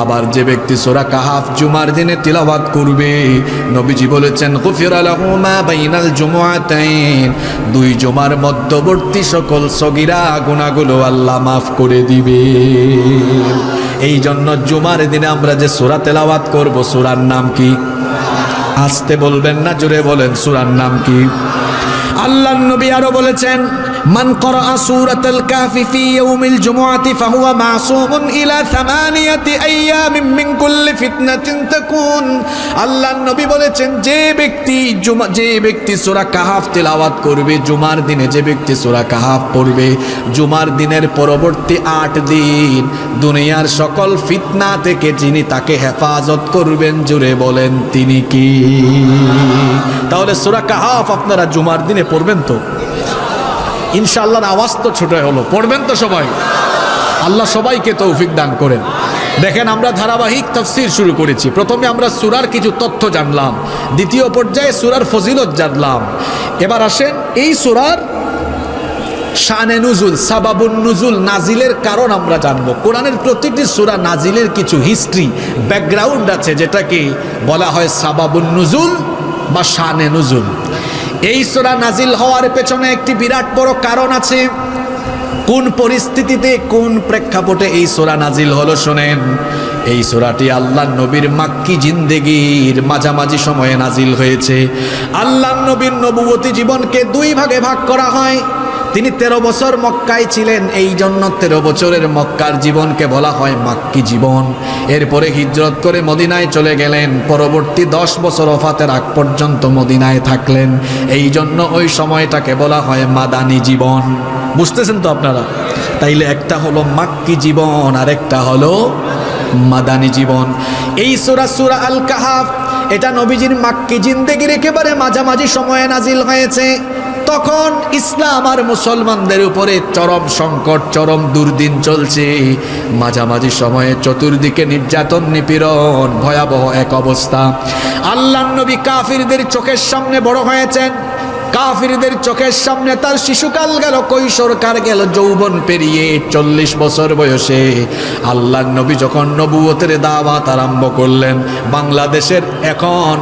আবার যে ব্যক্তি সূরা কাহফ জুমার দিনে তিলাওয়াত করবে, নবীজি বলেছেন গুফিরা লাহু মা বাইনাল জুমআতাইন, দুই জুমার মধ্যবর্তী সকল সগীরা গুনাহগুলো আল্লাহ মাফ করে দিবে। এই জন্য জুমার দিনে আমরা যে সূরা তেলাওয়াত করব, সূরার নাম কি? আস্তে বলবেন না, জোরে বলেন, সূরার নাম কি? আল্লাহর নবী আরো বলেছেন, মান ক্বারা সূরাতাল কাফি ফি ইয়াউমিল জুমআতি ফাহুয়া মাসুমুন ইলা 8 আইয়ামিন মিন কুল্লি ফিতনাতিন তাকুন। আল্লাহর নবী বলেছেন, যে ব্যক্তি সূরা কাহফ তিলাওয়াত করবে জুমার দিনে, যে ব্যক্তি সূরা কাহফ পড়বে জুমার দিনের পরবর্তী 8 দিন দুনিয়ার সকল ফিতনা থেকে যিনি তাকে হেফাজত করবেন, জুড়ে বলেন তিনি কি? তাহলে সূরা কাহফ আপনারা জুমার দিনে পড়বেন তো? ইনশাআল্লাহ। আওয়াজ তো ছোট হলো, পড়বেন তো সবাই? আল্লাহ সবাইকে তৌফিক দান করেন। দেখেন, আমরা ধারাবাহিক তাফসীর শুরু করেছি। প্রথমে আমরা সূরার কিছু তথ্য জানলাম, দ্বিতীয় পর্যায়ে সূরার ফজিলত জানলাম। এবার আসেন এই সূরার শানে নুজুল, সাবাবুন নুজুল, নাজিলের কারণ আমরা জানবো। কোরআনের প্রতিটি সূরা নাজিলের কিছু হিস্ট্রি, ব্যাকগ্রাউন্ড আছে, যেটাকে বলা হয় সাবাবুন নুজুল বা শানে নুজুল। এই সূরা নাজিল হওয়ার পেছনে একটি বিরাট বড় কারণ আছে। কোন পরিস্থিতিতে, কোন প্রেক্ষাপটে এই সূরা নাজিল হলো শুনেন। এই সূরাটি আল্লাহর নবীর মাক্কি জিন্দেগির মাঝামাঝি সময়ে নাজিল হয়েছে। আল্লাহর নবীর নবুয়তি জীবনকে দুই ভাগে ভাগ করা হয়। তিনি 13 বছর মক্কায় ছিলেন, এই জন্য 13 বছরের মক্কার জীবনকে বলা হয় মাক্কি জীবন। এরপরে হিজরত করে মদিনায় চলে গেলেন, পরবর্তী 10 বছর ওফাতের আগ পর্যন্ত মদিনায় থাকলেন, এই জন্য ওই সময়টাকে বলা হয় মাদানী জীবন। বুঝতেছেন তো আপনারা? তাইলে একটা হলো মাক্কি জীবন আর একটা হলো মাদানী জীবন। এই সূরা আল কাহফ, এটা নবীজির মাক্কি জিন্দেগির একেবারে মাঝামাঝি সময়ে নাজিল হয়েছে। তখন ইসলাম আর মুসলমানদের উপরে চরম সংকট, চরম দুর্দিন চলছে। মাঝামাঝি সময়ে চতুর্দিকে নির্যাতন, নিপীড়ন, ভয়াবহ এক অবস্থা। আল্লাহর নবী কাফিরদের চোখের সামনে বড় হয়েছেন। কাফিরদের চোখের সামনে তার শিশুকাল গেল, কৈশোরকাল গেল, যৌবন পেরিয়ে 40 বছর বয়সে আল্লাহর নবী যখন নবুয়তের দাওয়াত আরম্ভ করলেন। বাংলাদেশের এখন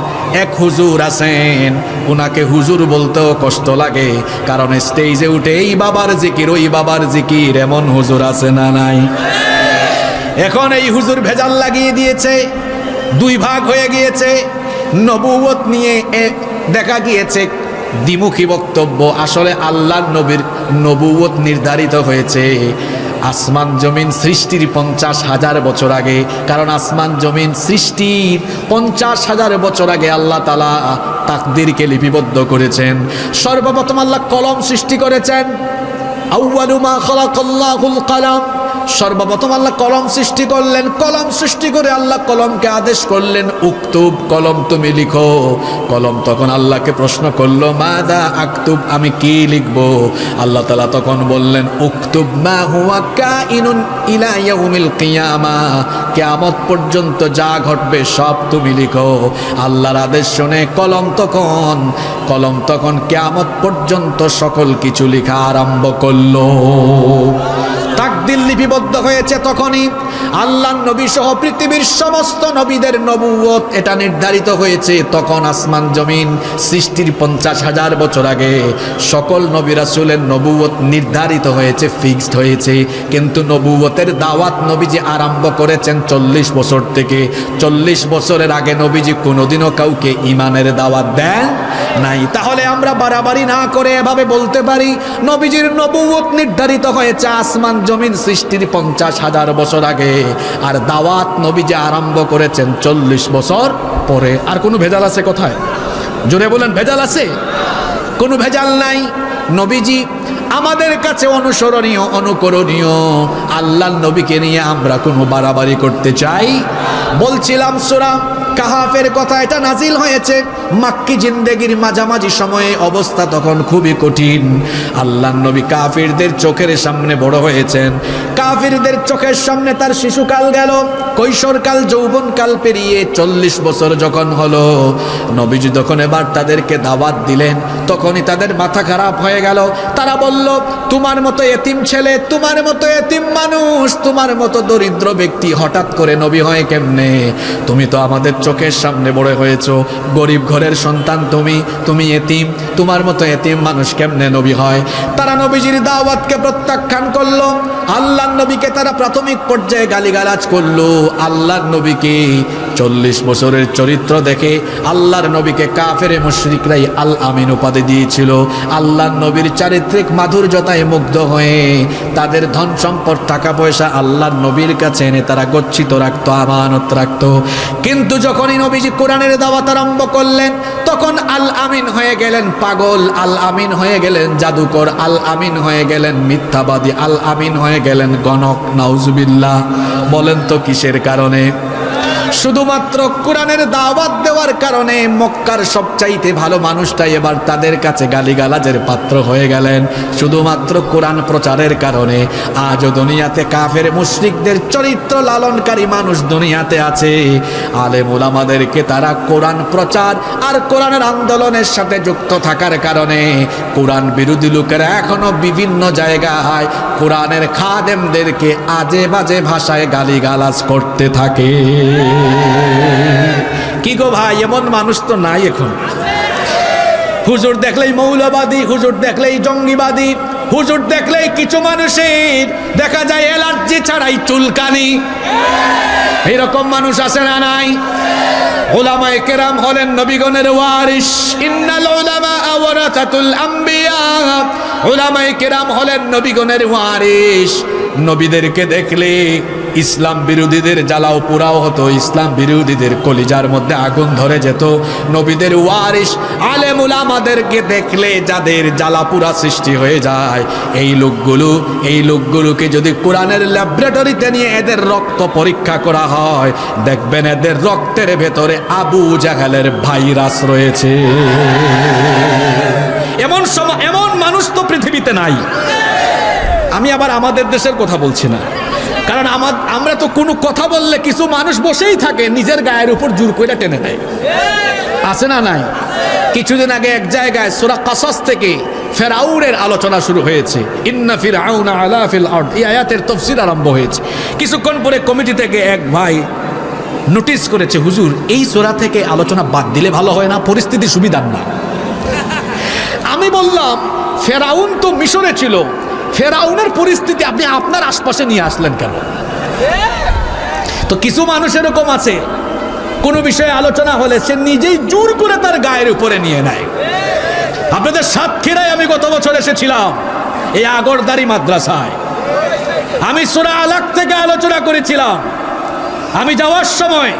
এক হুজুর আছেন, উনাকে হুজুর বলতেও কষ্ট লাগে, কারণ স্টেজে উঠে এই বাবার জিকির, ওই বাবার জিকির, এমন হুজুর আছে না নাই? এখন এই হুজুর ভেজাল লাগিয়ে দিয়েছে, দুই ভাগ হয়ে গিয়েছে। নবুয়ত নিয়ে দেখা গিয়েছে দ্বিমুখী বক্তব্য। আসলে আল্লাহর নবীর নবুয়ত নির্ধারিত হয়েছে আসমান জমিন সৃষ্টির 50,000 বছর আগে। কারণ আসমান জমিন সৃষ্টির 50,000 বছর আগে আল্লাহ তাআলা তাকদীরকে লিপিবদ্ধ করেছেন। সর্বপ্রথম আল্লাহ কলম সৃষ্টি করেছেন। আউয়ালু মা খালাকাল্লাহুল কলম, সর্বপ্রথম আল্লাহ কলম সৃষ্টি করলেন। কলম সৃষ্টি করে আল্লাহ কলমকে আদেশ করলেন, উক্তুব, কলম তুমি লিখো। কলম তখন আল্লাহকে প্রশ্ন করলো, মাযা আকতুব, আমি কি লিখব? আল্লাহ তাআলা তখন বললেন, উক্তুব মা হুয়া কাইনুন ইলা ইয়াউমিল কিয়ামা, কিয়ামত পর্যন্ত যা ঘটবে সব তুমি লিখো। আল্লাহর আদেশ শুনে কলম তখন কিয়ামত পর্যন্ত সকল কিছু লেখা আরম্ভ করলো। তাকদীর লিপিবদ্ধ হয়েছে তখনই। আল্লাহর নবী সহ পৃথিবীর সমস্ত নবীদের নবুয়ত এটা নির্ধারিত হয়েছে তখন। আসমান জমিন সৃষ্টির 50,000 বছর আগে সকল নবী রাসূলের নবুয়ত নির্ধারিত হয়েছে, ফিক্সড হয়েছে। কিন্তু নবুয়তের দাওয়াত নবীজি আরম্ভ করেছেন 40 বছর থেকে। 40 বছরের আগে নবীজি কোনোদিনও কাউকে ঈমানের দাওয়াত দেন নাই। তাহলে আমরা বাড়াবাড়ি না করে এভাবে বলতে পারি, নবীজির নবুয়ত নির্ধারিত হয়েছে আসমান জমিন সৃষ্টির 50,000 বছর আগে, আর দাওয়াত নবীজি আরম্ভ করেছেন 40 বছর পরে। আর কোনো ভেজাল আছে কোথায়? জোরে বলেন, ভেজাল আছে? কোনো ভেজাল নাই। নবীজি আমাদের কাছে অনুসরণীয়, অনুকরণীয়। আল্লাহর নবীকে নিয়ে আমরা কোনো বাড়াবাড়ি করতে চাই? বলছিলাম সূরা কাহাফের কথা, এটা নাজিল হয়েছে মাক্কি জিন্দেগির মাঝামাঝি সময়ে। অবস্থা তখন খুবই কঠিন। আল্লাহর নবী কাফিরদের চোখের সামনে বড় হয়েছেন। কাফিরদের চোখের সামনে তার শিশুকাল গেল, কৈশোরকাল, যৌবনকাল পেরিয়ে 40 বছর যখন হলো, নবীজি যখন এবার তাদেরকে দাওয়াত দিলেন, তখনই তাদের মাথা খারাপ হয়ে গেল। তারা বলল, তোমার মতো এতিম ছেলে, তোমার মতো এতিম মানুষ, তোমার মতো দরিদ্র ব্যক্তি হঠাৎ করে নবী হয় কেমনে? তুমি তো আমাদের চোখের সামনে বড় হয়েছো, গরিব ঘরের সন্তান, তুমি এতিম, তোমার মতো এতিম মানুষ কেমনে নবী হয়? তারা নবীজির দাওয়াতকে প্রত্যাখ্যান করলো। আল্লাহর নবীকে তারা প্রাথমিক পর্যায়ে গালিগালাজ করলো। আল্লাহর নবীকে 40 বছরের চরিত্র দেখে আল্লাহর নবীকে কাফেরে মুশরিকরাই আল আমিন উপাধি দিয়েছিল। আল্লাহর নবীর চারিত্রিক মাধুর্যতায় মুগ্ধ হয়ে তাদের ধন সম্পদ, টাকা পয়সা আল্লাহর নবীর কাছে এনে তারা গচ্ছিত রাখতো, আমানত রাখতো। কিন্তু যখনই নবীজি কোরআনের দাওয়াত আরম্ভ করলেন, তখন আল আমিন হয়ে গেলেন পাগল, আল আমিন হয়ে গেলেন জাদুকর, আল আমিন হয়ে গেলেন মিথ্যাবাদী, আল আমিন হয়ে গেলেন গণক। নাউজুবিল্লাহ। বলেন তো কিসের কারণে? শুধুমাত্র কোরআনের দাওয়াত দেওয়ার কারণে মক্কার সবচাইতে ভালো মানুষটাই এবার তাদের কাছে গালিগালাজের পাত্র হয়ে গেলেন। শুধুমাত্র কোরআন প্রচারের কারণে আজও দুনিয়াতে কাফের মুশরিকদের চরিত্র লালনকারী মানুষ দুনিয়াতে আছে। আলেম উলামাদেরকে তারা কোরআন প্রচার আর কোরআনের আন্দোলনের সাথে যুক্ত থাকার কারণে কোরআন বিরোধী লোকেরা এখনো বিভিন্ন জায়গায় কোরআনের খাদেমদেরকে আজে বাজে ভাষায় গালিগালাজ করতে থাকে। কি গো ভাই, এমন মানুষ তো নাই এখন। হুজুর দেখলেই মৌলবাদী, হুজুর দেখলেই জঙ্গিবাদী, হুজুর দেখলেই কিছু মানুষের দেখা যায় অ্যালার্জি ছাড়াই চুলকানি। এরকম মানুষ আছে না নাই? উলামায়ে কেরাম হলেন নবীগণের ওয়ারিস। ইন্নাল উলামা ওয়ারাসাতুল আম্বিয়া। উলামায়ে কেরাম হলেন নবীগণের ওয়ারিস। নবীদেরকে দেখলে ইসলাম বিরোধীদের জ্বালাও পোড়াও হতো, ইসলাম বিরোধীদের কলিজার মধ্যে আগুন ধরে যেত। নবীদের ওয়ারিস আলেম উলামাদেরকে দেখলে যাদের জ্বালা পোড়া সৃষ্টি হয়ে যায়, এই লোকগুলোকে যদি কোরআনের ল্যাবরেটরিতে নিয়ে এদের রক্ত পরীক্ষা করা হয়, দেখবেন এদের রক্তের ভেতরে আবু জাহেলের ভাইরাস রয়েছে। এমন মানুষ তো পৃথিবীতে নাই। আমি আবার আমাদের দেশের কথা বলছি না, কারণ আমরা তো কোনো কথা বললে কিছু মানুষ বসেই থাকে, নিজের গায়ের উপর জোর করে টেনে নেয়। আছে না নাই? কিছুদিন আগে এক জায়গায় সূরা কাসাস থেকে ফেরাউনের আলোচনা শুরু হয়েছে। ইন্না ফিরআউনা আলা ফিল আরদ, এই আয়াতের তাফসীর আরম্ভ হয়েছে। কিছুক্ষণ পরে কমিটি থেকে এক ভাই নোটিশ করেছে, হুজুর এই সূরা থেকে আলোচনা বাদ দিলে ভালো হয় না, পরিস্থিতি সুবিধার না। আমি বললাম, ফেরাউন তো মিশরে ছিল, ফেরাউনের পরিস্থিতি আপনি আপনার আশপাশে নিয়ে আসলেন কেন? তো কিছু মানুষ এরকম আছে, কোনো বিষয়ে আলোচনা হলে সে নিজেই জোর করে তার গায়ের উপরে নিয়ে নেয়। আপনাদের সাতক্ষীরায় আমি গত বছর এসেছিলাম, এই আগরদারি মাদ্রাসায়। আমি সূরা আলাক থেকে আলোচনা করেছিলাম। আমি যাওয়ার সময়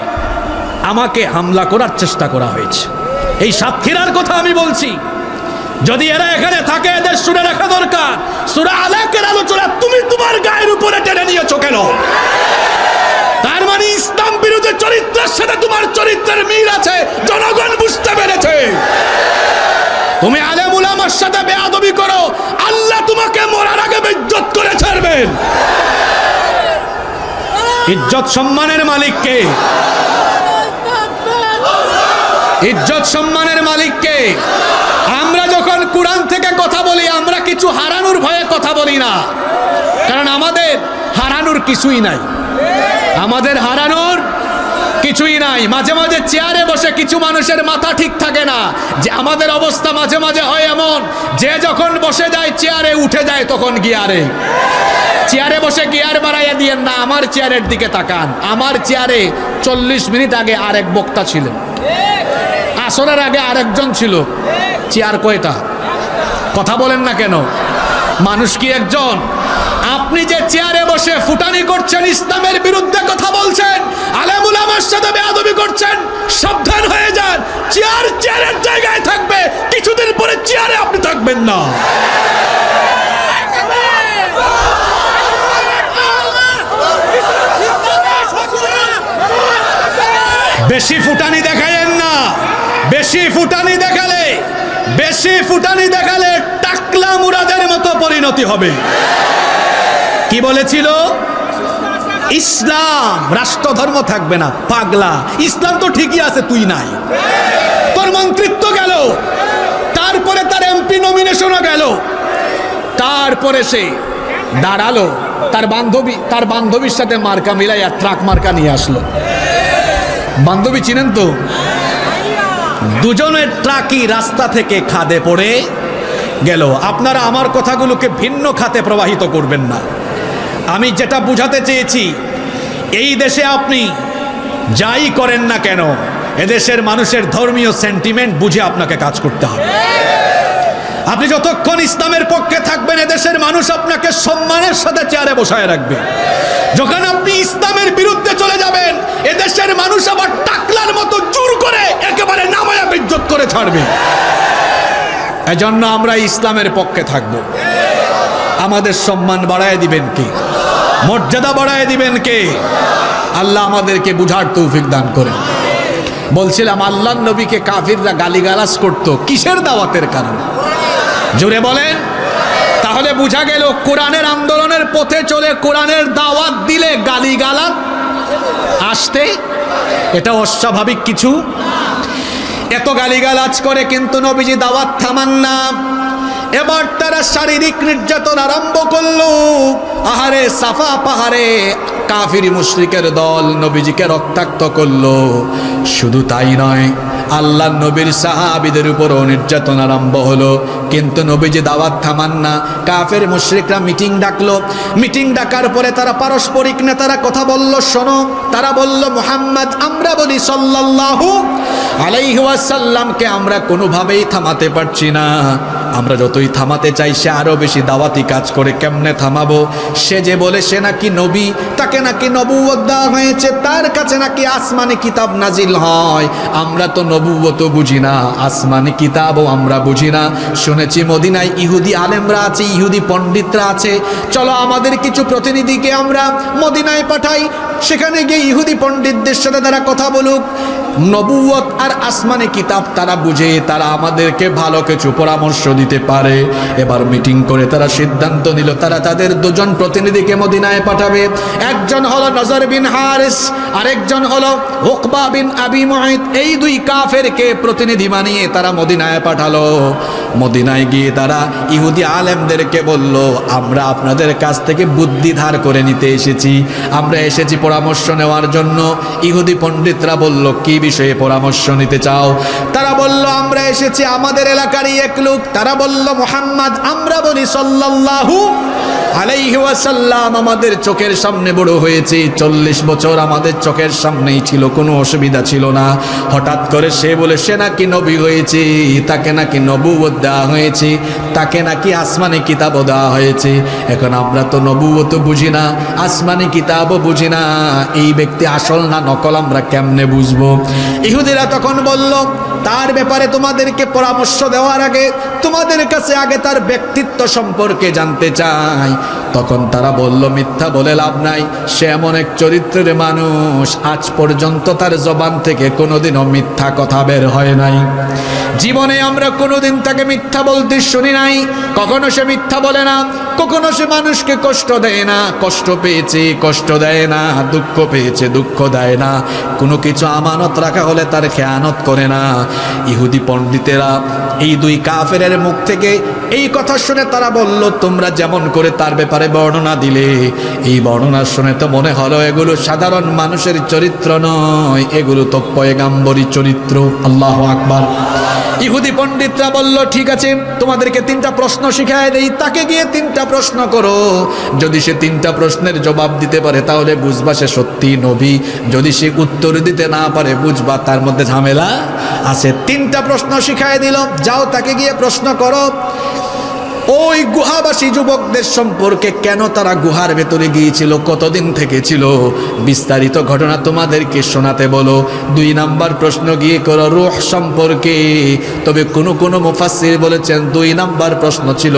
আমাকে হামলা করার চেষ্টা করা হয়েছে। এই সাতক্ষীরার কথা আমি বলছি। যদি এরা এখানে থাকে, এদের শুনে রাখা দরকার, সূরা আলাকের আলোচনা তুমি তোমার গায়ের উপরে টেনে নিয়েছো কেন? তার মানে ইসলাম বিরোধী চরিত্রের সাথে তোমার চরিত্রের মিল আছে, জনগণ বুঝতে পেরেছে। তুমি আলেম উলামার সাথে বেয়াদবি করো, আল্লাহ তোমাকে মরার আগে বেইজ্জত করে ছাড়বেন। ইজ্জত সম্মানের মালিক কে? ইজ্জত সম্মানের মালিক কে? আমরা যখন কোরআন থেকে কথা বলি, আমরা কিছু হারানোর ভয়ে কথা বলি না, কারণ আমাদের হারানোর কিছুই নাই। আমাদের হারানোর কিছুই নাই। মাঝে মাঝে চেয়ারে বসে কিছু মানুষের মাথা ঠিক থাকে না, যে আমাদের অবস্থা মাঝে মাঝে হয় এমন, যে যখন বসে যায় চেয়ারে উঠে যায় তখন গিয়ারে। চেয়ারে বসে গিয়ার বাড়াইয়া দিয়েন না, আমার চেয়ারের দিকে তাকান। আমার চেয়ারে 40 মিনিট আগে আরেক বক্তা ছিলেন, আসরের আগে আরেকজন ছিল। চেয়ার কয়টা? কথা বলেন না কেন? মানুষ কি একজন? আপনি যে চেয়ারে বসে ফুটানি করছেন, ইসলামের বিরুদ্ধে কথা বলছেন, আলেম উলামার সাথে বেয়াদবি করছেন, সাবধান হয়ে যান। চেয়ারের জায়গায় থাকবে, কিছুদিন পরে চেয়ারে আপনি থাকবেন না। বেশি ফুটানি দেখায়েন না, বেশি ফুটানি দেখালে টাকলা মুরাদের মতো পরিণতি হবে। কি বলেছিল? ইসলাম রাষ্ট্র ধর্ম থাকবে না। পাগলা, ইসলাম তো ঠিকই আছে, তুই নাই। তোর মন্ত্রিত্ব গেল, তারপরে তার এমপি নমিনেশনও গেল, তারপরে সে দাঁড়ালো, তার বান্ধবীর সাথে মার্কা মিলাইয়া ট্রাক মার্কা নিয়ে আসলো। বান্ধবী চিনেন তো? দুজনের ট্রাকই রাস্তা থেকে খাদে পড়ে গেল। আপনারা আমার কথাগুলোকে ভিন্ন খাতে প্রবাহিত করবেন না। আমি যেটা বুঝাতে চেয়েছি, এই দেশে আপনি যাই করেন না কেন, এদেশের মানুষের ধর্মীয় সেন্টিমেন্ট বুঝে আপনাকে কাজ করতে হবে। আপনি যতক্ষণ ইসলামের পক্ষে থাকবেন, এদেশের মানুষ আপনাকে সম্মানের সাথে চেয়ারে বসায় রাখবে। যখন আপনি ইসলামের বিরুদ্ধে চলে যাবেন, এদেশের মানুষ আবার টাকলার মতো জোর করে একেবারে নামায়া বেইজ্জত করে ছাড়বে। এজন্য আমরা ইসলামের পক্ষে থাকব। আমাদের সম্মান বাড়ায় দিবেন কে? মর্যাদা বাড়ায় দিবেন কে? আল্লাহ আমাদেরকে বুঝার তৌফিক দান করেন। বলছিলাম, আল্লাহর নবীকে কাফিররা গালিগালাজ করত কিসের দাওয়াতের কারণে? জোরে বলেন। তাহলে বোঝা গেল, কোরআনের আন্দোলনের পথে চলে কোরআনের দাওয়াত দিলে গালিগালাজ আসতে এটা অস্বাভাবিক কিছু। এত গালিগালাজ করে কিন্তু নবীজি দাওয়াত থামান না। এবার তারা শারীরিক নির্যাতন আরম্ভ করলো। আহারে সাফা পাহাড়ে কাফির মুশরিকের দল নবীজিকে রক্তাক্ত করলো। শুধু তাই নয়, আল্লাহর নবীর সাহাবীদের উপরও নির্যাতন আরম্ভ হলো। কিন্তু নবীজি দাওয়াত থামান না। কাফের মুশরিকরা মিটিং ডাকলো। মিটিং ডাকার পরে তারা পারস্পরিক নেতারা কথা বলল। শোনো, তারা বলল, মুহাম্মদ, আমরা বলি সাল্লাল্লাহু আলাইহি ওয়াসাল্লামকে আমরা কোনোভাবেই থামাতে পারছি না। আমরা যতই থামাতে চাই, সে আরো বেশি দাওয়াতি কাজ করে। কেমনে থামাবো? সে যে বলে সে নাকি নবী, তাকে নাকি নবুয়ত দেওয়া হয়েছে, তার কাছে নাকি আসমানি কিতাব নাজিল হয়। আমরা তো নবুয়ত বুঝি না, আসমানি কিতাবও আমরা বুঝি না। শুনেছি মদিনায় ইহুদি আলেমরা আছে, ইহুদি পণ্ডিতরা আছে। চলো আমাদের কিছু প্রতিনিধিকে আমরা মদিনায় পাঠাই, সেখানে গিয়ে ইহুদি পণ্ডিতদের সাথে তারা কথা বলুক। নবুয়ত আর আসমানি কিতাব তারা বুঝে, তারা আমাদেরকে ভালো কিছু পরামর্শ দিতে পারে। এবার মিটিং করে তারা সিদ্ধান্ত নিল, তারা তাদের দুজন প্রতিনিধিকে মদিনায় পাঠাবে। একজন হলো নজর বিন হারিস, আরেকজন হলো উকবা বিন আবি মুআইত। এই দুই কাফেরকে প্রতিনিধি বানিয়ে তারা মদিনায় পাঠালো। মদিনায় গিয়ে তারা ইহুদি আলেমদেরকে বলল, আমরা আপনাদের কাছ থেকে বুদ্ধি ধার করে নিতে এসেছি, আমরা এসেছি পরামর্শ নেওয়ার জন্য। ইহুদি পণ্ডিতরা বলল, কি বিষয়ে পরামর্শ নিতে চাও? তারা বলল, আমরা এসেছি আমাদের এলাকারই এক লোক। তারা বলল, মুহাম্মদ, আমরা বলি সাল্লাল্লাহু আলাইহি ওয়াসাল্লাম আমাদের চোখের সামনে বড় হয়েছে, 40 বছর আমাদের চোখের সামনেই ছিল, কোনো অসুবিধা ছিল না। হঠাৎ করে সে বলে সে নাকি নবী হয়েছে, তাকে নাকি নবুয়ত দেওয়া হয়েছে, তাকে নাকি আসমানি কিতাবও দেওয়া হয়েছে। এখন আমরা তো নবুয়ত বুঝি না, আসমানি কিতাবও বুঝি না, এই ব্যক্তি আসল না নকল আমরা কেমনে বুঝবো? ইহুদিরা তখন বলল, তার ব্যাপারে তোমাদেরকে পরামর্শ দেওয়ার আগে তোমাদের কাছে আগে তার ব্যক্তিত্ব সম্পর্কে জানতে চাই। তখন তারা বলল, মিথ্যা বলে লাভ নাই, সে এমন এক চরিত্রের মানুষ, আজ পর্যন্ত তার জবান থেকে কোনোদিনও মিথ্যা কথা বের হয় নাই। জীবনে আমরা কোনোদিন তাকে মিথ্যা বলতে শুনি নাই। কখনো সে মিথ্যা বলে না, কখনো সে মানুষকে কষ্ট দেয় না, কষ্ট পেয়েছে কষ্ট দেয় না, দুঃখ পেয়েছে দুঃখ দেয় না, কোনো কিছু আমানত রাখা হলে তার খেয়ানত করে না। ইহুদি পণ্ডিতেরা এই দুই কাফেরের মুখ থেকে এই কথা শুনে তারা বলল, তোমরা যেমন করে তার ব্যাপারে বর্ণনা দিলে, এই বর্ণনা শুনে তো মনে হলো এগুলো সাধারণ মানুষের চরিত্র নয়, এগুলো তো পয়গাম্বরী চরিত্র। আল্লাহু আকবার। ইহুদি পণ্ডিতরা বলল, ঠিক আছে, তোমাদেরকে 3টা প্রশ্ন শিখায় দেই, তাকে গিয়ে 3টা প্রশ্ন করো। যদি সে 3টা প্রশ্নের জবাব দিতে পারে তাহলে বুঝবা সে সত্যি নবী, যদি সে উত্তর দিতে না পারে বুঝবা তার মধ্যে ঝামেলা আছে। 3টা প্রশ্ন শিখায় দিল, যাও তাকে গিয়ে প্রশ্ন করো। ওই গুহাবাসী যুবকদের সম্পর্কে, কেন তারা গুহার ভেতরে গিয়েছিল, কতদিন থেকে ছিল, বিস্তারিত ঘটনা তোমাদেরকে শোনাতে বলো। 2 নাম্বার প্রশ্ন গিয়ে করো রূহ সম্পর্কে। তবে কোন মুফাসসির বলেছেন 2 নাম্বার প্রশ্ন ছিল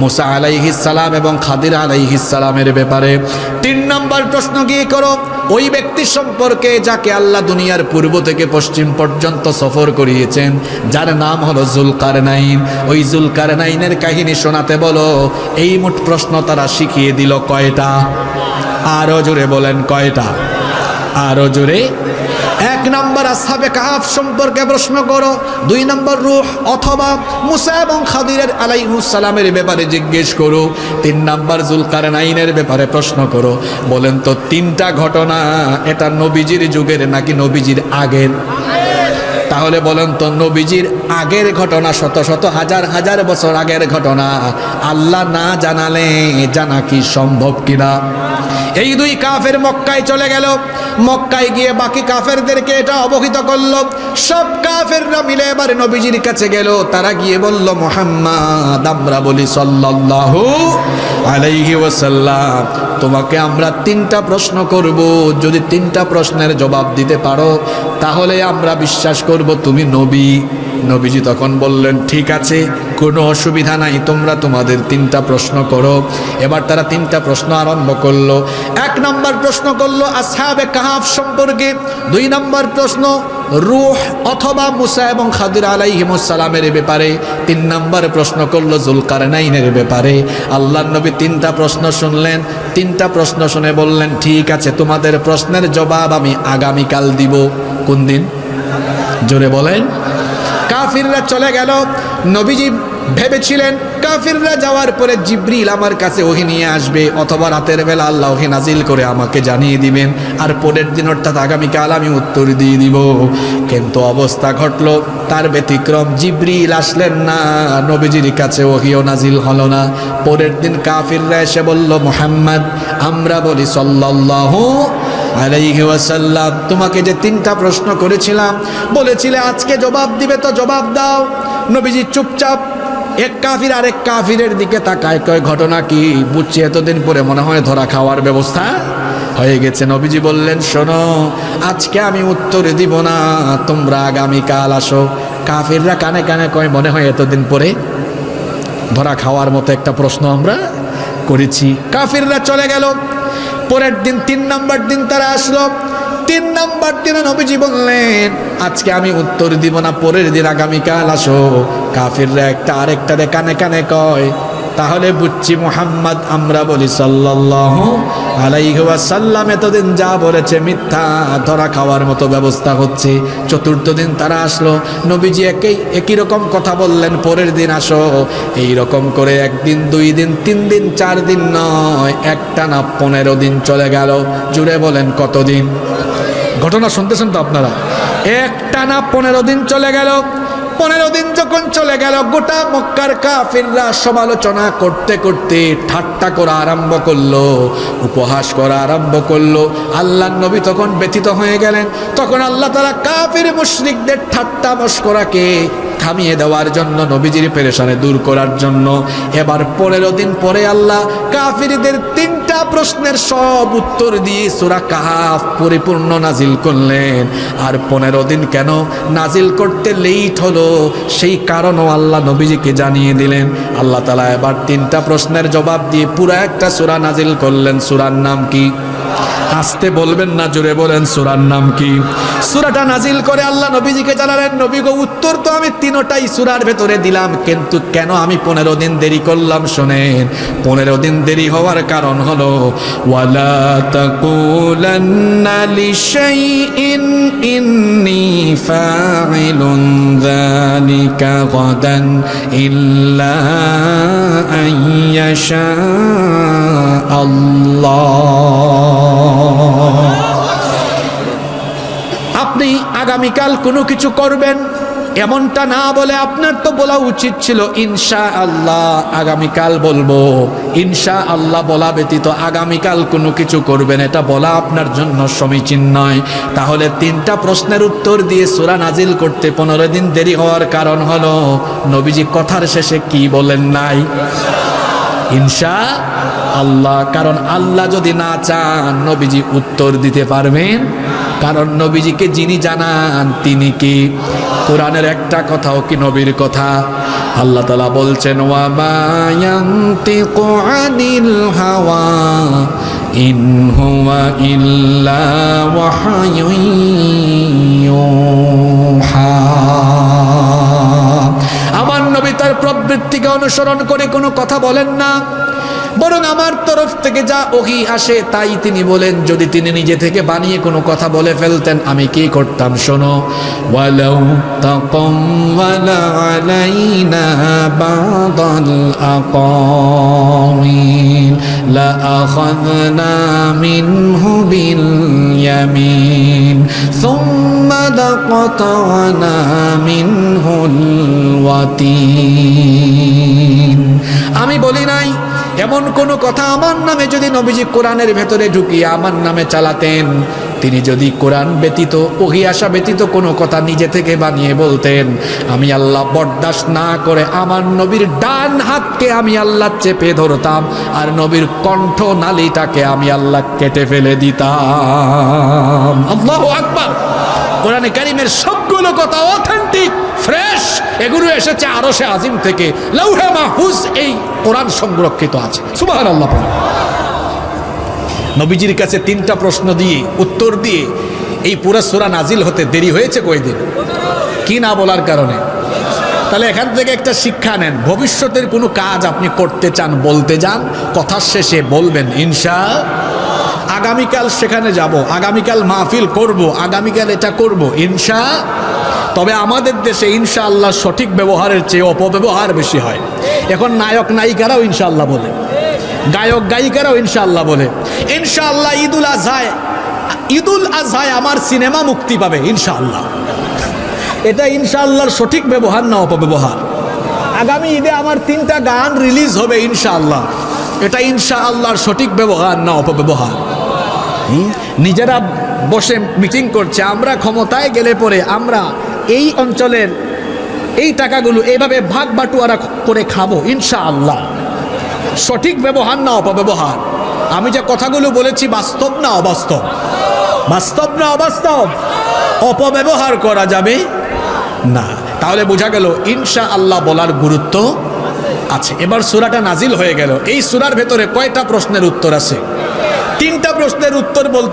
মুসা আলাইহিস সালাম এবং খাদির আলাইহিস সালামের ব্যাপারে। 3 নাম্বার প্রশ্ন গিয়ে করো ওই ব্যক্তি সম্পর্কে যাকে আল্লাহ দুনিয়ার পূর্ব থেকে পশ্চিম পর্যন্ত সফর করিয়েছেন, যার নাম হলো জুলকারনাইন। ওই জুলকারনাইনের কাহিনী শোনাতে বলো। এই মোট প্রশ্ন তারা শিখিয়ে দিল কয়টা? আরো জোরে বলেন কয়টা? আরো জোরে। 1 নাম্বার আসহাবে কাহাফ সম্পর্কে প্রশ্ন করো। 2 নাম্বার রূহ অথবা মুসা এবং খাদিরের আলাইহিস সালামের ব্যাপারে জিজ্ঞেস করো। 3 নাম্বার জুলকারনাইনের ব্যাপারে প্রশ্ন করো। বলেন তো 3টা ঘটনা এটা নবীজির যুগের নাকি নবীজির আগের? তাহলে বলেন তো নবীজির আগের ঘটনা, শত শত হাজার হাজার বছর আগের ঘটনা আল্লাহ না জানালে জানা কি সম্ভব কিনা? এই 2 কাফের মক্কায় চলে গেল। মক্কায় গিয়ে বাকি কাফেরদেরকে এটা অবহিত করলো। সব কাফেররা মিলে এবার নবীজির কাছে গেল। তারা গিয়ে বলল, মুহাম্মদ, আমরা বলি সাল্লাল্লাহু আলাইহি ওয়াসাল্লাম, তোমাকে আমরা 3টা প্রশ্ন করব। যদি 3টা প্রশ্নের জবাব দিতে পারো তাহলে আমরা বিশ্বাস করব তুমি নবী। নবীজি তখন বললেন, ঠিক আছে, কোনো অসুবিধা নাই, তোমরা তোমাদের 3টা প্রশ্ন করো। এবার তারা 3টা প্রশ্ন আরম্ভ করলো। 1 নাম্বার প্রশ্ন করলো আসহাবে কাহাফ সম্পর্কে। 2 নাম্বার প্রশ্ন রূহ অথবা মুসা এবং খাদির আলাইহিস সালামের ব্যাপারে। 3 নাম্বার প্রশ্ন করলো জুলকারনাইনের ব্যাপারে। আল্লাহর নবী 3টা প্রশ্ন শুনলেন। 3টা প্রশ্ন শুনে বললেন, ঠিক আছে, তোমাদের প্রশ্নের জবাব আমি আগামীকাল দিব। কোন দিন? জোরে বলেন। কাফিররা চলে গেল। নবীজি ভেবেছিলেন কাফিররা যাওয়ার পরে জিবরিল আমার কাছে ওহী নিয়ে আসবে, অথবা রাতের বেলা আল্লাহ ওহী নাজিল করে আমাকে জানিয়ে দিবেন, আর পরের দিন অর্থাৎ আগামীকাল আমি উত্তর দিয়ে দিব। কিন্তু অবস্থা ঘটলো তার ব্যতিক্রম। জিবরিল আসলেন না, নবীজির কাছে ওহীও নাজিল হলো না। পরের দিন কাফিররা এসে বলল, মুহাম্মদ, আমরা বলি সাল্লাল্লাহু আলাইহি ওয়াসাল্লাম, তোমাকে যে 3টা প্রশ্ন করেছিলাম, বলেছিলে আজকে জবাব দিবে, তো জবাব দাও। নবীজি চুপচাপ। এক কাফির আরেক কাফিরের দিকে তাকায়, কয় ঘটনা কি? বুঝছি এতদিন পরে মনে হয় ধরা খাওয়ার ব্যবস্থা হয়ে গেছে। নবীজি বললেন, শোনো, আজকে আমি উত্তর দিব না, তোমরা আগামীকাল আসো। কাফিররা কানে কানে কয়, মনে হয় এতদিন পরে ধরা খাওয়ার মতো একটা প্রশ্ন আমরা করেছি। কাফিররা চলে গেল। পরের দিন 3 নাম্বার দিন তারা আসলো। 3 নাম্বার দিনে নবীজি বললেন, আজকে আমি উত্তর দিব না, পরের দিন আগামীকাল আসো। কাফিররা একটা আরেকটারে কানে কানে কয়, তাহলে বুঝছি মুহাম্মদ, আমরা বলি সাল্লাল্লাহু আলাইহি ওয়াসাল্লাম এতদিন যা বলেছে মিথ্যা, ধরা খাওয়ার মতো ব্যবস্থা হচ্ছে। 4র্থ দিন তারা আসলো। নবীজি একই রকম কথা বললেন, পরের দিন আসো। এই রকম করে 1 দিন 2 দিন 3 দিন 4 দিন নয়, একটানা 15 দিন চলে গেল। জুড়ে বলেন কতদিন? ঘটনা শুনতেছেন তো আপনারা? একটানা 15 দিন চলে গেল। 15 দিন যখন চলে গেল, গোটা মক্কার কাফিররা সমালোচনা করতে করতে ঠাট্টা করা আরম্ভ করলো, উপহাস করা আরম্ভ করলো। আল্লাহর নবী তখন ব্যথিত হয়ে গেলেন। তখন আল্লাহ তাআলা কাফির মুশরিকদের ঠাট্টা মশকরাকে থামিয়ে দেওয়ার জন্য, নবীজির পেরেশানি দূর করার জন্য এবার 15 দিন পরে আল্লাহ কাফিরদের 3টা প্রশ্নের সব উত্তর দিয়ে সূরা কাহাফ পরিপূর্ণ নাজিল করলেন। আর 15 দিন কেন নাজিল করতে লেট হলো, সেই কারণও আল্লাহ নবীজিকে জানিয়ে দিলেন। আল্লাহ তাআলা এবার 3টা প্রশ্নের জবাব দিয়ে পুরো একটা সূরা নাজিল করলেন। সূরার নাম কি? আসতে বলবেন না, জোরে বলেন সূরার নাম কি? সূরাটা নাজিল করে আল্লাহ নবীজিকে জানালেন, নবী গো, উত্তর তো আমি 3টাই সূরার ভেতরে দিলাম, কিন্তু কেন আমি 15 দিন দেরি করলাম শোনেন। 15 দিন দেরি হওয়ার কারণ হলো, ওয়ালা তাকুলান্না লিশাইইন ইন্নী ফাইলুন যালিকা গাদান ইল্লা আইয়াশা আল্লাহ। আপনি আগামীকাল কোনো কিছু করবেন, এমনটা না বলে আপনার তো বলা উচিত ছিল ইনশাআল্লাহ আগামীকাল বলবো। ইনশাআল্লাহ বলা ব্যতীত আগামীকাল কোনো কিছু করবেন, এটা বলা আপনার জন্য সমীচীন নয়। তাহলে 3টা প্রশ্নের উত্তর দিয়ে সূরা নাজিল করতে 15 দিন দেরি হওয়ার কারণ হলো নবীজি কথার শেষে কি বলেন নাই? ইনশাআল্লাহ। কারণ আল্লাহ যদি না চান নবীজি উত্তর দিতে পারবেন? কারণ নবীজিকে যিনি জানান তিনি কি কোরআনের একটা কথাও কি নবীর কথা? আল্লাহ তাআলা বলছেন ওয়া মা ইয়ানতিকু আনিল হাওয়া ইন হুয়া ইল্লা ওয়াহয়ুন ইউহা। আমার নবী তার প্রবৃত্তিকে অনুসরণ করে কোনো কথা বলেন না, বরং আমার তরফ থেকে যা ওহী আসে তাই তিনি বলেন। যদি তিনি নিজে থেকে বানিয়ে কোনো কথা বলে ফেলতেন আমি কি করতাম শোনো, ওয়ালাউ তাকাওয়ালা আলাইনা বাদাল আকাওয়িল লা আখাযনা মিনহু বিল ইয়ামিন সুম্মা লাকাতানা মিনহুল ওয়াতিন। আমি বলি নাই এমন কোনো কথা আমার নামে যদি নবীজি কোরআনের ভেতরে ঢুকিয়ে আমার নামে চালাতেন, তিনি যদি কোরআন ব্যতীত ওহী আসা ব্যতীত কোনো কথা নিজে থেকে বানিয়ে বলতেন, আমি আল্লাহ বরদাস্ত না করে আমার নবীর ডান হাতকে আমি আল্লাহ চেপে ধরতাম আর নবীর কণ্ঠ নালীটাকে আমি আল্লাহ কেটে ফেলে দিতাম। আল্লাহু আকবার। কোরআনে কারীমের সবগুলো কথা অথেন্টিক, ফ্রেশ, এগুলো এসেছে আরশে আজিম থেকে, লাউহে মাহফুজ এই কোরআন সংরক্ষিত আছে। সুবহানাল্লাহ। নবীজির কাছে 3টা প্রশ্ন দিয়ে উত্তর দিয়ে এই পুরো সূরা নাজিল হতে দেরি হয়েছে কয়দিন? কি না বলার কারণে? তাহলে এখান থেকে একটা শিক্ষা নেন, ভবিষ্যতের কোনো কাজ আপনি করতে চান, বলতে যান, কথার শেষে বলবেন আগামীকাল সেখানে যাব, আগামীকাল মাহফিল করব, আগামীকাল এটা করব তবে আমাদের দেশে ইনশাআল্লাহ সঠিক ব্যবহারের চেয়ে অপব্যবহার বেশি হয়। এখন নায়ক নায়িকারাও ইনশাআল্লাহ বলে, গায়ক গায়িকারাও ইনশাআল্লাহ বলে। ইনশাআল্লাহ ঈদুল আজহায় আমার সিনেমা মুক্তি পাবে ইনশাআল্লাহ। এটা ইনশাআল্লাহর সঠিক ব্যবহার না অপব্যবহার? আগামী ঈদে আমার 3টা গান রিলিজ হবে ইনশাআল্লাহ, এটা ইনশাআল্লাহর সঠিক ব্যবহার না অপব্যবহার? নিজেরা বসে মিটিং করছে, আমরা ক্ষমতায় গেলে পরে আমরা এই অঞ্চলের এই টাকাগুলো এইভাবে ভাগ বাটোয়ারা করে খাবো ইনশাআল্লাহ। সঠিক ব্যবহার না অপব্যবহার? আমি যে কথাগুলো বলেছি বাস্তব না অবাস্তব? বাস্তব না অবাস্তব? অপব্যবহার করা যাবে না। তাহলে বোঝা গেল ইনশাআল্লাহ বলার গুরুত্ব আছে। এবার সূরাটা নাজিল হয়ে গেল, এই সূরার ভেতরে কয়টা প্রশ্নের উত্তর আছে? 3টা প্রশ্নের উত্তর বলতে